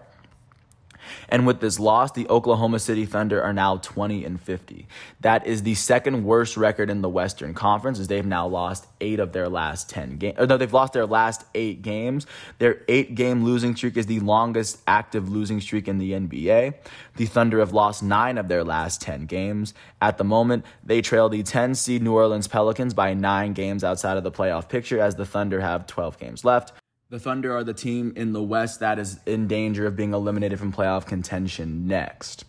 And with this loss, the Oklahoma City Thunder are now 20-50. That is the second worst record in the Western Conference, as they've now lost 8 of their last 10 games. No, they've lost their last 8 games. Their 8-game losing streak is the longest active losing streak in the NBA. The Thunder have lost 9 of their last 10 games. At the moment, they trail the 10-seed New Orleans Pelicans by 9 games outside of the playoff picture, as the Thunder have 12 games left. The Thunder are the team in the West that is in danger of being eliminated from playoff contention next.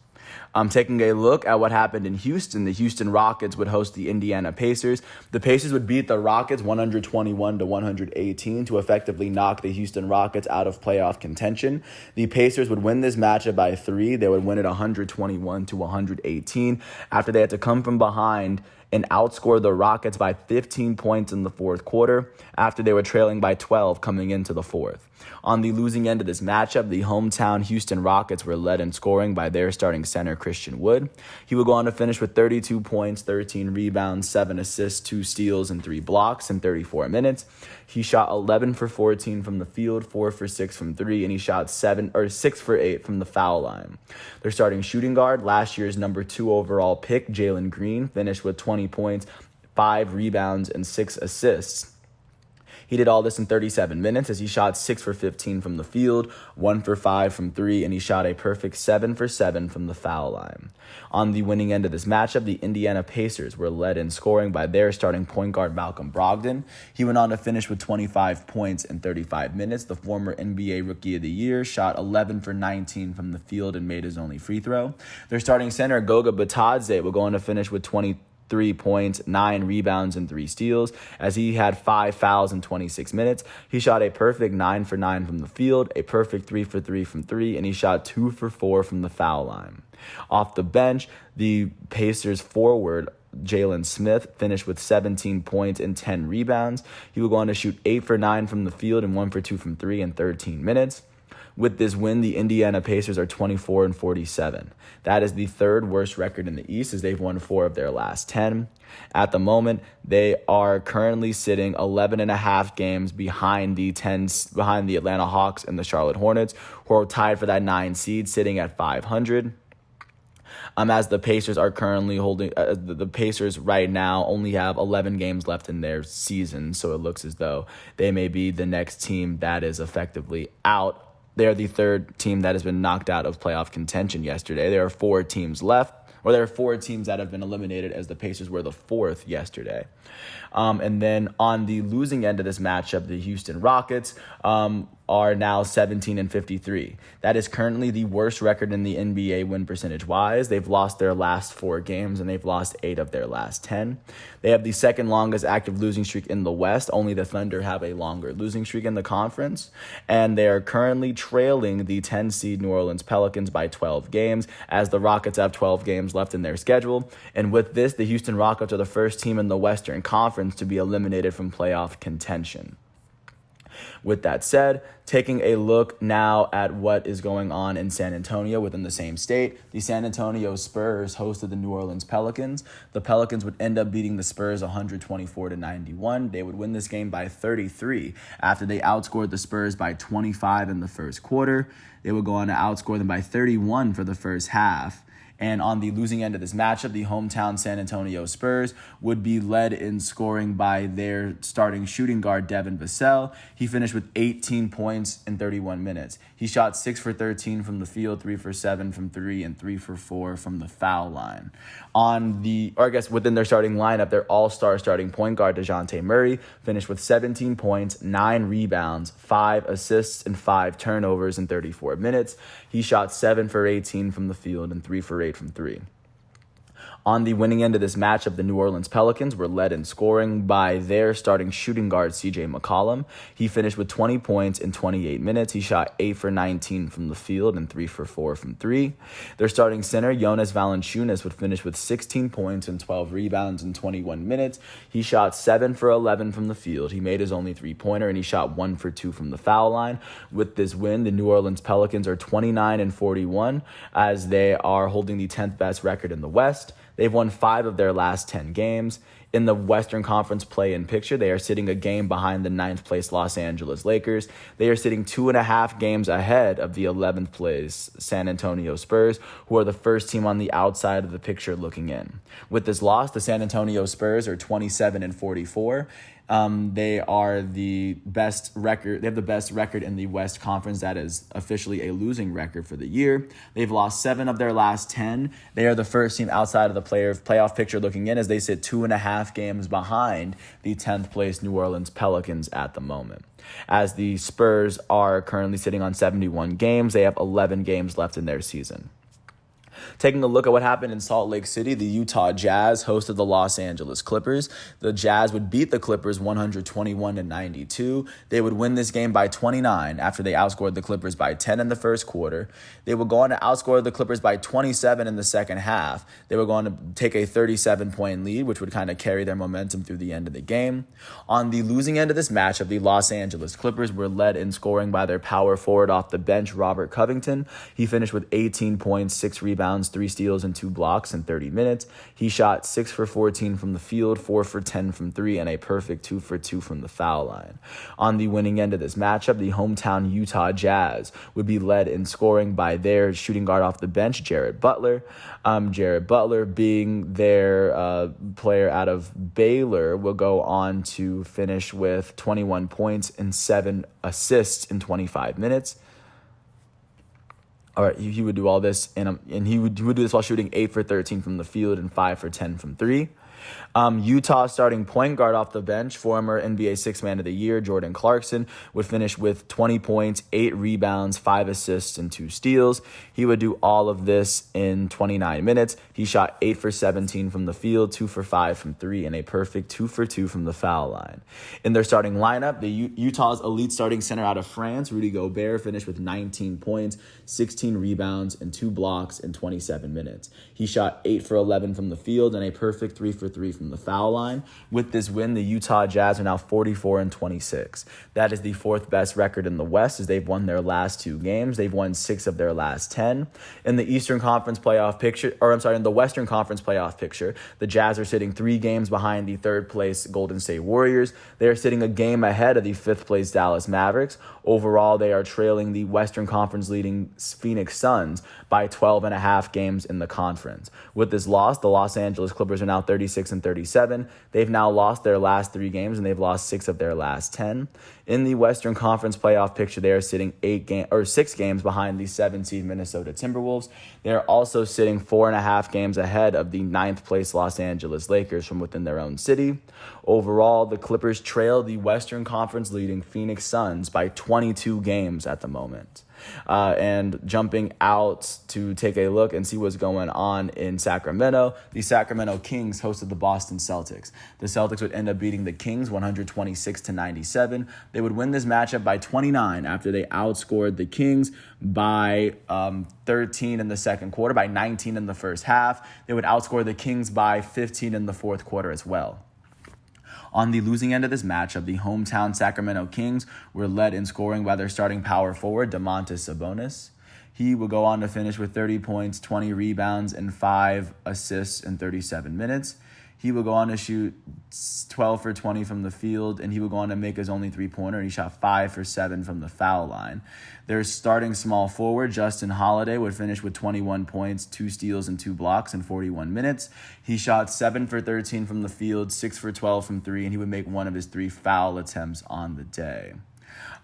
Taking a look at what happened in Houston, the Houston Rockets would host the Indiana Pacers. The Pacers would beat the Rockets 121-118 to effectively knock the Houston Rockets out of playoff contention. The Pacers would win this matchup by 3. They would win it 121-118 after they had to come from behind and outscore the Rockets by 15 points in the fourth quarter after they were trailing by 12 coming into the fourth. On the losing end of this matchup, the hometown Houston Rockets were led in scoring by their starting center, Christian Wood. He would go on to finish with 32 points, 13 rebounds, 7 assists, 2 steals, and 3 blocks in 34 minutes. He shot 11 for 14 from the field, 4 for 6 from 3, and he shot 6 for 8 from the foul line. Their starting shooting guard, last year's number 2 overall pick, Jalen Green, finished with 20 points, 5 rebounds, and 6 assists. He did all this in 37 minutes as he shot 6 for 15 from the field, 1 for 5 from 3, and he shot a perfect 7 for 7 from the foul line. On the winning end of this matchup, the Indiana Pacers were led in scoring by their starting point guard, Malcolm Brogdon. He went on to finish with 25 points in 35 minutes. The former NBA Rookie of the Year shot 11 for 19 from the field and made his only free throw. Their starting center, Goga Bitadze, will go on to finish with 23 points, 9 rebounds, and 3 steals, as he had 5 fouls in 26 minutes. He shot a perfect 9 for 9 from the field, a perfect 3 for 3 from 3, and he shot 2 for 4 from the foul line. Off the bench, the Pacers forward, Jalen Smith, finished with 17 points and 10 rebounds. He will go on to shoot 8 for 9 from the field and 1 for 2 from 3 in 13 minutes. With this win, the Indiana Pacers are 24-47. That is the third worst record in the East, as they've won 4 of their last 10. At the moment, they are currently sitting 11.5 games behind the Atlanta Hawks and the Charlotte Hornets, who are tied for that 9 seed, sitting at 500. As the Pacers are currently holding, the Pacers right now only have 11 games left in their season, so it looks as though they may be the next team that is effectively out. They are the third team that has been knocked out of playoff contention yesterday. There are 4 teams left, or there are 4 teams that have been eliminated, as the Pacers were the 4th yesterday. And then on the losing end of this matchup, the Houston Rockets are now 17-53. That is currently the worst record in the NBA win percentage wise. They've lost their last 4 games, and they've lost 8 of their last 10. They have the second longest active losing streak in the West. Only the Thunder have a longer losing streak in the conference. And they are currently trailing the 10-seed New Orleans Pelicans by 12 games, as the Rockets have 12 games left in their schedule. And with this, the Houston Rockets are the first team in the Western Conference to be eliminated from playoff contention. With that said, taking a look now at what is going on in San Antonio within the same state, the San Antonio Spurs hosted the New Orleans Pelicans. The Pelicans would end up beating the Spurs 124-91. They would win this game by 33 after they outscored the Spurs by 25 in the first quarter. They would go on to outscore them by 31 for the first half. And on the losing end of this matchup, the hometown San Antonio Spurs would be led in scoring by their starting shooting guard, Devin Vassell. He finished with 18 points in 31 minutes. He shot 6 for 13 from the field, 3 for 7 from 3, and 3 for 4 from the foul line. Within their starting lineup, their all-star starting point guard, DeJounte Murray, finished with 17 points, 9 rebounds, 5 assists, and 5 turnovers in 34 minutes. He shot 7 for 18 from the field and 3 for 8 from 3. On the winning end of this matchup, the New Orleans Pelicans were led in scoring by their starting shooting guard, C.J. McCollum. He finished with 20 points in 28 minutes. He shot 8 for 19 from the field and 3 for 4 from 3. Their starting center, Jonas Valanciunas, would finish with 16 points and 12 rebounds in 21 minutes. He shot 7 for 11 from the field. He made his only three-pointer, and he shot 1 for 2 from the foul line. With this win, the New Orleans Pelicans are 29-41 as they are holding the 10th best record in the West. They've won 5 of their last 10 games. In the Western Conference play-in picture, they are sitting a game behind the 9th place Los Angeles Lakers. They are sitting 2.5 games ahead of the 11th place San Antonio Spurs, who are the first team on the outside of the picture looking in. With this loss, the San Antonio Spurs are 27-44. They are the best record. They have the best record in the West Conference. That is officially a losing record for the year. They've lost 7 of their last 10. They are the first team outside of the playoff picture looking in, as they sit 2.5 games behind the 10th place New Orleans Pelicans at the moment. As the Spurs are currently sitting on 71 games, they have 11 games left in their season. Taking a look at what happened in Salt Lake City, the Utah Jazz hosted the Los Angeles Clippers. The Jazz would beat the Clippers 121-92. They would win this game by 29 after they outscored the Clippers by 10 in the first quarter. They would go on to outscore the Clippers by 27 in the second half. They were going to take a 37-point lead, which would kind of carry their momentum through the end of the game. On the losing end of this matchup, the Los Angeles Clippers were led in scoring by their power forward off the bench, Robert Covington. He finished with 18 points, 6 rebounds, 3 steals, and 2 blocks in 30 minutes. He shot 6 for 14 from the field, 4 for 10 from 3, and a perfect 2 for 2 from the foul line. On the winning end of this matchup, the hometown Utah Jazz would be led in scoring by their shooting guard off the bench, Jared Butler. Jared Butler, being their player out of Baylor, will go on to finish with 21 points and 7 assists in 25 minutes. All right, he would do all this, and he would do this while shooting 8 for 13 from the field and 5 for 10 from 3. Utah starting point guard off the bench, former NBA Sixth Man of the Year, Jordan Clarkson, would finish with 20 points, 8 rebounds, 5 assists, and 2 steals. He would do all of this in 29 minutes. He shot 8 for 17 from the field, 2 for 5 from 3, and a perfect 2 for 2 from the foul line. In their starting lineup, the Utah's elite starting center out of France, Rudy Gobert, finished with 19 points, 16 rebounds, and 2 blocks in 27 minutes. He shot 8 for 11 from the field and a perfect 3 for 3 from the foul line. With this win, the Utah Jazz are now 44-26. That is the 4th best record in the West, as they've won their last 2 games. They've won 6 of their last 10. In the Western Conference playoff picture, the Jazz are sitting 3 games behind the 3rd place Golden State Warriors. They are sitting a game ahead of the 5th place Dallas Mavericks. Overall, they are trailing the Western Conference leading Phoenix Suns by 12.5 games in the conference. With this loss, the Los Angeles Clippers are now 36-37. They've now lost their last 3 games, and they've lost 6 of their last 10. In the Western Conference playoff picture, they are sitting 6 games behind the 7th seed Minnesota Timberwolves. They are also sitting 4.5 games ahead of the 9th place Los Angeles Lakers from within their own city. Overall, the Clippers trail the Western Conference leading Phoenix Suns by 22 games at the moment. And jumping out to take a look and see what's going on in Sacramento, the Sacramento Kings hosted the Boston Celtics. The Celtics would end up beating the Kings 126-97. They would win this matchup by 29 after they outscored the Kings by 13 in the second quarter, by 19 in the first half. They would outscore the Kings by 15 in the fourth quarter as well. On the losing end of this matchup, the hometown Sacramento Kings were led in scoring by their starting power forward, Domantas Sabonis. He would go on to finish with 30 points, 20 rebounds, and 5 assists in 37 minutes. He would go on to shoot 12 for 20 from the field, and he would go on to make his only three-pointer, and he shot 5 for 7 from the foul line. Their starting small forward, Justin Holiday, would finish with 21 points, 2 steals, and 2 blocks in 41 minutes. He shot 7 for 13 from the field, 6 for 12 from 3, and he would make one of his 3 foul attempts on the day.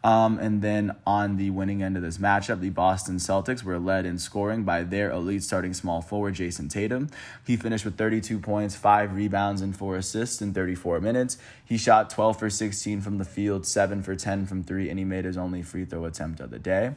And then on the winning end of this matchup, the Boston Celtics were led in scoring by their elite starting small forward, Jason Tatum. He finished with 32 points, 5 rebounds, and 4 assists in 34 minutes. He shot 12 for 16 from the field, 7 for 10 from 3, and he made his only free throw attempt of the day.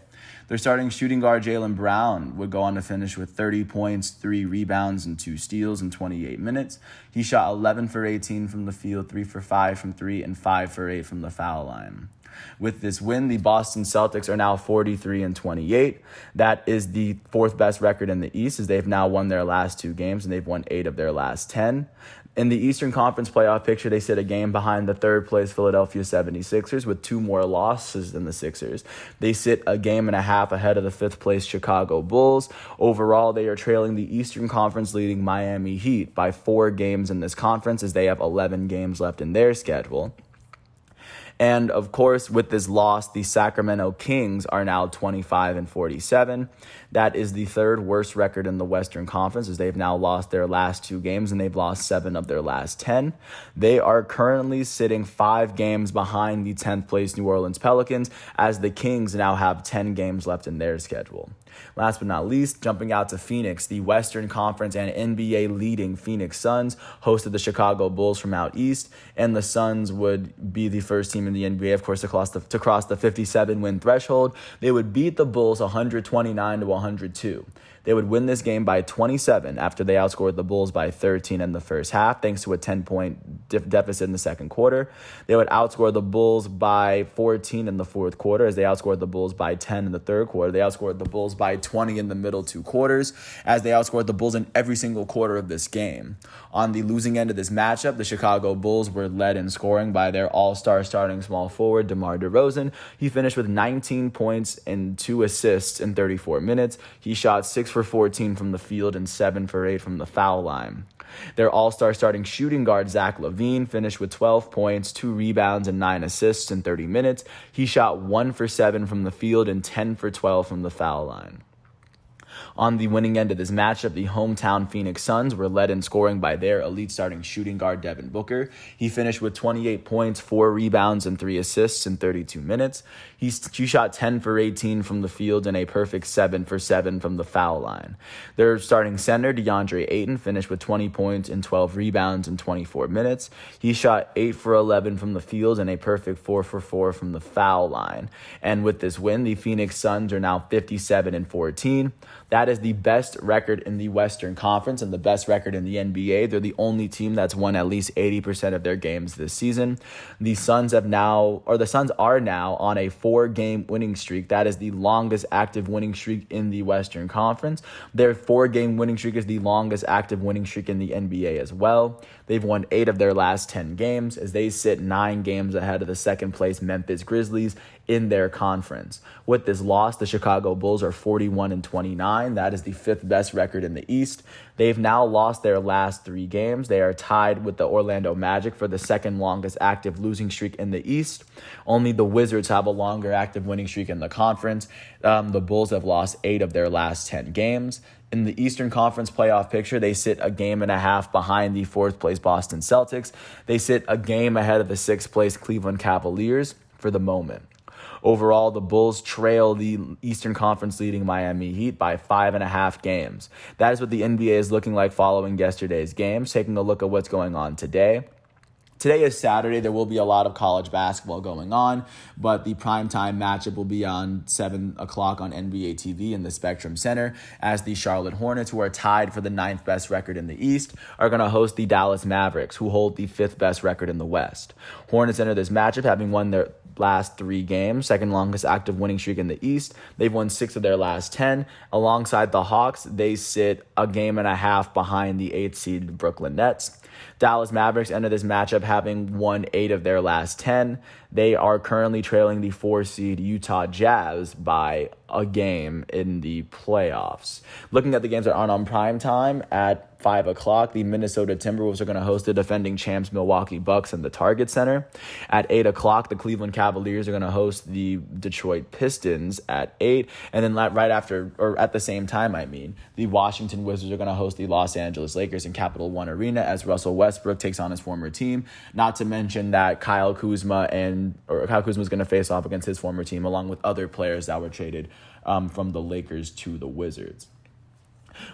Their starting shooting guard, Jaylen Brown, would go on to finish with 30 points, 3 rebounds, and 2 steals in 28 minutes. He shot 11 for 18 from the field, 3 for 5 from 3, and 5 for 8 from the foul line. With this win, the Boston Celtics are now 43-28. That is the 4th best record in the East, as they've now won their last 2 games, and they've won 8 of their last 10. In the Eastern Conference playoff picture, they sit a game behind the 3rd-place Philadelphia 76ers with 2 more losses than the Sixers. They sit a game and a half ahead of the 5th-place Chicago Bulls. Overall, they are trailing the Eastern Conference leading Miami Heat by 4 games in this conference, as they have 11 games left in their schedule. And of course, with this loss, the Sacramento Kings are now 25-47. That is the 3rd worst record in the Western Conference, as they've now lost their last 2 games, and they've lost 7 of their last 10. They are currently sitting 5 games behind the 10th place New Orleans Pelicans, as the Kings now have 10 games left in their schedule. Last but not least, jumping out to Phoenix, the Western Conference and NBA leading Phoenix Suns hosted the Chicago Bulls from out east, and the Suns would be the first team in the NBA, of course, to cross the 57-win threshold. They would beat the Bulls 129-102. They would win this game by 27 after they outscored the Bulls by 13 in the first half, thanks to a 10-point deficit in the second quarter. They would outscore the Bulls by 14 in the fourth quarter, as they outscored the Bulls by 10 in the third quarter. They outscored the Bulls by 20 in the middle 2 quarters, as they outscored the Bulls in every single quarter of this game. On the losing end of this matchup, the Chicago Bulls were led in scoring by their all-star starting small forward, DeMar DeRozan. He finished with 19 points and 2 assists in 34 minutes. He shot 6 for 14 from the field and 7 for 8 from the foul line. Their all-star starting shooting guard, Zach LaVine, finished with 12 points, 2 rebounds, and 9 assists in 30 minutes. He shot 1 for 7 from the field and 10 for 12 from the foul line. On the winning end of this matchup, the hometown Phoenix Suns were led in scoring by their elite starting shooting guard, Devin Booker. He finished with 28 points, 4 rebounds, and 3 assists in 32 minutes. He shot 10 for 18 from the field and a perfect 7 for 7 from the foul line. Their starting center, DeAndre Ayton, finished with 20 points and 12 rebounds in 24 minutes. He shot 8 for 11 from the field and a perfect 4 for 4 from the foul line. And with this win, the Phoenix Suns are now 57-14. That is the best record in the Western Conference and the best record in the NBA. They're the only team that's won at least 80% of their games this season. The Suns are now on a 4-game winning streak. That is the longest active winning streak in the Western Conference. Their 4-game winning streak is the longest active winning streak in the NBA as well. They've won 8 of their last 10 games, as they sit 9 games ahead of the second place Memphis Grizzlies in their conference. With this loss, the Chicago Bulls are 41-29. That is the 5th best record in the East. They've now lost their last 3 games. They are tied with the Orlando Magic for the 2nd longest active losing streak in the East. Only the Wizards have a longer active winning streak in the conference. The Bulls have lost 8 of their last 10 games. In the Eastern Conference playoff picture, they sit a game and a half behind the 4th place Boston Celtics. They sit a game ahead of the 6th place Cleveland Cavaliers for the moment. Overall, the Bulls trail the Eastern Conference leading Miami Heat by 5.5 games. That is what the NBA is looking like following yesterday's games. Taking a look at what's going on today. Today is Saturday. There will be a lot of college basketball going on, but the primetime matchup will be on 7 o'clock on NBA TV in the Spectrum Center, as the Charlotte Hornets, who are tied for the 9th best record in the East, are going to host the Dallas Mavericks, who hold the 5th best record in the West. Hornets enter this matchup having won their last 3 games, 2nd longest active winning streak in the East. They've won 6 of their last 10. Alongside the Hawks, they sit a game and a half behind the 8th seed Brooklyn Nets. Dallas Mavericks enter this matchup having won 8 of their last 10. They are currently trailing the 4 seed Utah Jazz by a game in the playoffs. Looking at the games that aren't on prime time, at at 5 o'clock, the Minnesota Timberwolves are going to host the defending champs Milwaukee Bucks in the Target Center. At 8 o'clock, the Cleveland Cavaliers are going to host the Detroit Pistons at 8. And then right after, or at the same time, the Washington Wizards are going to host the Los Angeles Lakers in Capital One Arena as Russell Westbrook takes on his former team. Not to mention that Kyle Kuzma is going to face off against his former team along with other players that were traded from the Lakers to the Wizards.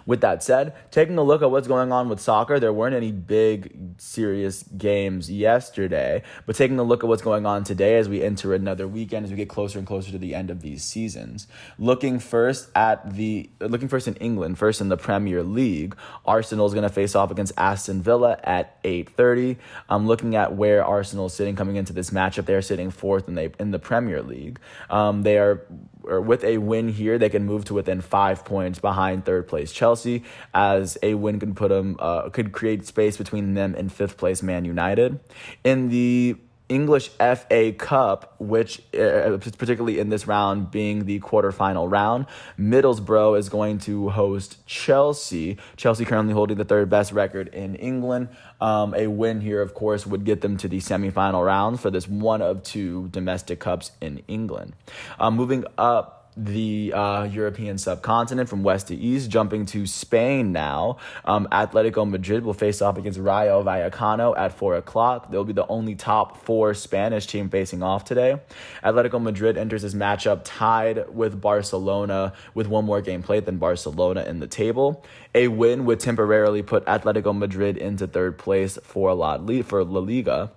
With that said, taking a look at what's going on with soccer, there weren't any big, serious games yesterday, but taking a look at what's going on today as we enter another weekend, as we get closer and closer to the end of these seasons. Looking first in England, first in the Premier League, Arsenal is going to face off against Aston Villa at 8:30. I'm looking at where Arsenal is sitting coming into this matchup. They're sitting fourth in the Premier League. They are with a win here, they can move to within 5 points behind third place Chelsea, as a win could create space between them and fifth place Man United. In the English FA Cup, which particularly in this round being the quarterfinal round, Middlesbrough is going to host Chelsea. Chelsea currently holding the third best record in England. A win here, of course, would get them to the semifinal rounds for this one of two domestic cups in England. Moving up the European subcontinent from west to east, jumping to Spain now. Atletico Madrid will face off against Rayo Vallecano at 4 o'clock. They'll be the only top four Spanish team facing off today. Atletico Madrid enters this matchup tied with Barcelona with one more game played than Barcelona in the table. A win would temporarily put Atletico Madrid into third place for La Liga.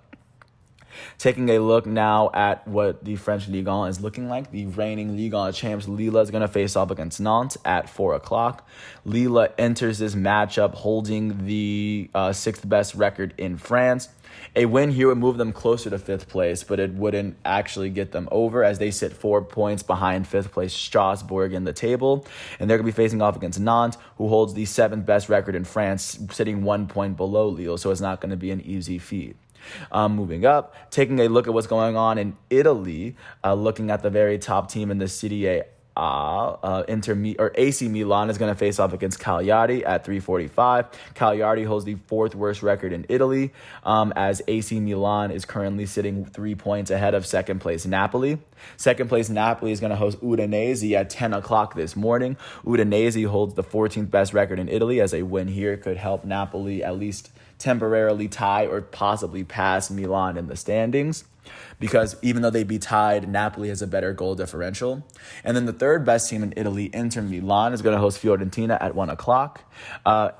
Taking a look now at what the French Ligue 1 is looking like. The reigning Ligue 1 champs Lille is going to face off against Nantes at 4 o'clock. Lille enters this matchup holding the sixth best record in France. A win here would move them closer to fifth place, but it wouldn't actually get them over as they sit 4 points behind fifth place Strasbourg in the table. And they're going to be facing off against Nantes, who holds the seventh best record in France, sitting 1 point below Lille, so it's not going to be an easy feat. Moving up, taking a look at what's going on in Italy, looking at the very top team in the Serie A. AC Milan is going to face off against Cagliari at 3:45. Cagliari holds the fourth worst record in Italy, as AC Milan is currently sitting 3 points ahead of second place Napoli. Second place Napoli is going to host Udinese at 10 o'clock this morning. Udinese holds the 14th best record in Italy, as a win here could help Napoli at least temporarily tie or possibly pass Milan in the standings, because even though they'd be tied, Napoli has a better goal differential. And then the third best team in Italy, Inter Milan, is going to host Fiorentina at 1 o'clock.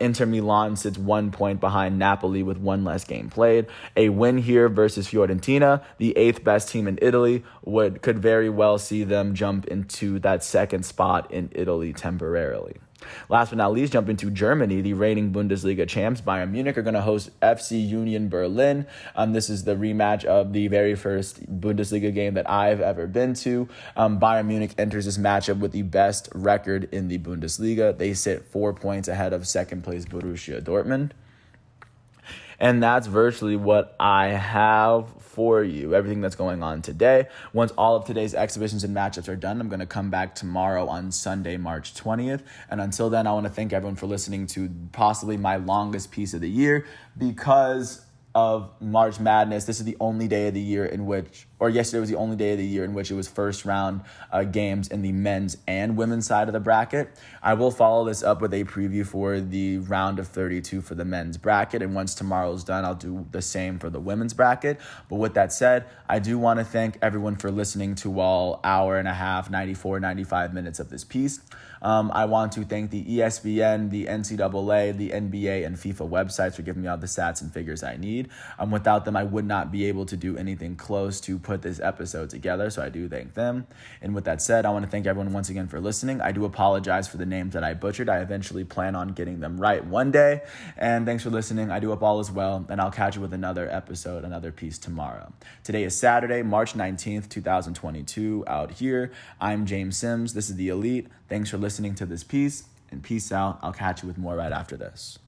Inter Milan sits 1 point behind Napoli with one less game played. A win here versus Fiorentina, the eighth best team in Italy, could very well see them jump into that second spot in Italy temporarily. Last but not least, jump into Germany. The reigning Bundesliga champs, Bayern Munich, are going to host FC Union Berlin. This is the rematch of the very first Bundesliga game that I've ever been to. Bayern Munich enters this matchup with the best record in the Bundesliga. They sit 4 points ahead of second place Borussia Dortmund. And that's virtually what I have for you, everything that's going on today. Once all of today's exhibitions and matchups are done, I'm going to come back tomorrow on Sunday, March 20th. And until then, I want to thank everyone for listening to possibly my longest piece of the year, because of March Madness. This is the only day of the year in which, or yesterday was the only day of the year in which it was first round games in the men's and women's side of the bracket. I will follow this up with a preview for the round of 32 for the men's bracket. And once tomorrow's done, I'll do the same for the women's bracket. But with that said, I do want to thank everyone for listening to all hour and a half, 95 minutes of this piece. I want to thank the ESPN, the NCAA, the NBA, and FIFA websites for giving me all the stats and figures I need. Without them, I would not be able to do anything close to put this episode together, so I do thank them. And with that said, I want to thank everyone once again for listening. I do apologize for the names that I butchered. I eventually plan on getting them right one day. And thanks for listening. I do hope all is well, and I'll catch you with another episode, another piece tomorrow. Today is Saturday, March 19th, 2022, out here. I'm James Sims. This is The Elite. Thanks for listening to this piece, and peace out. I'll catch you with more right after this.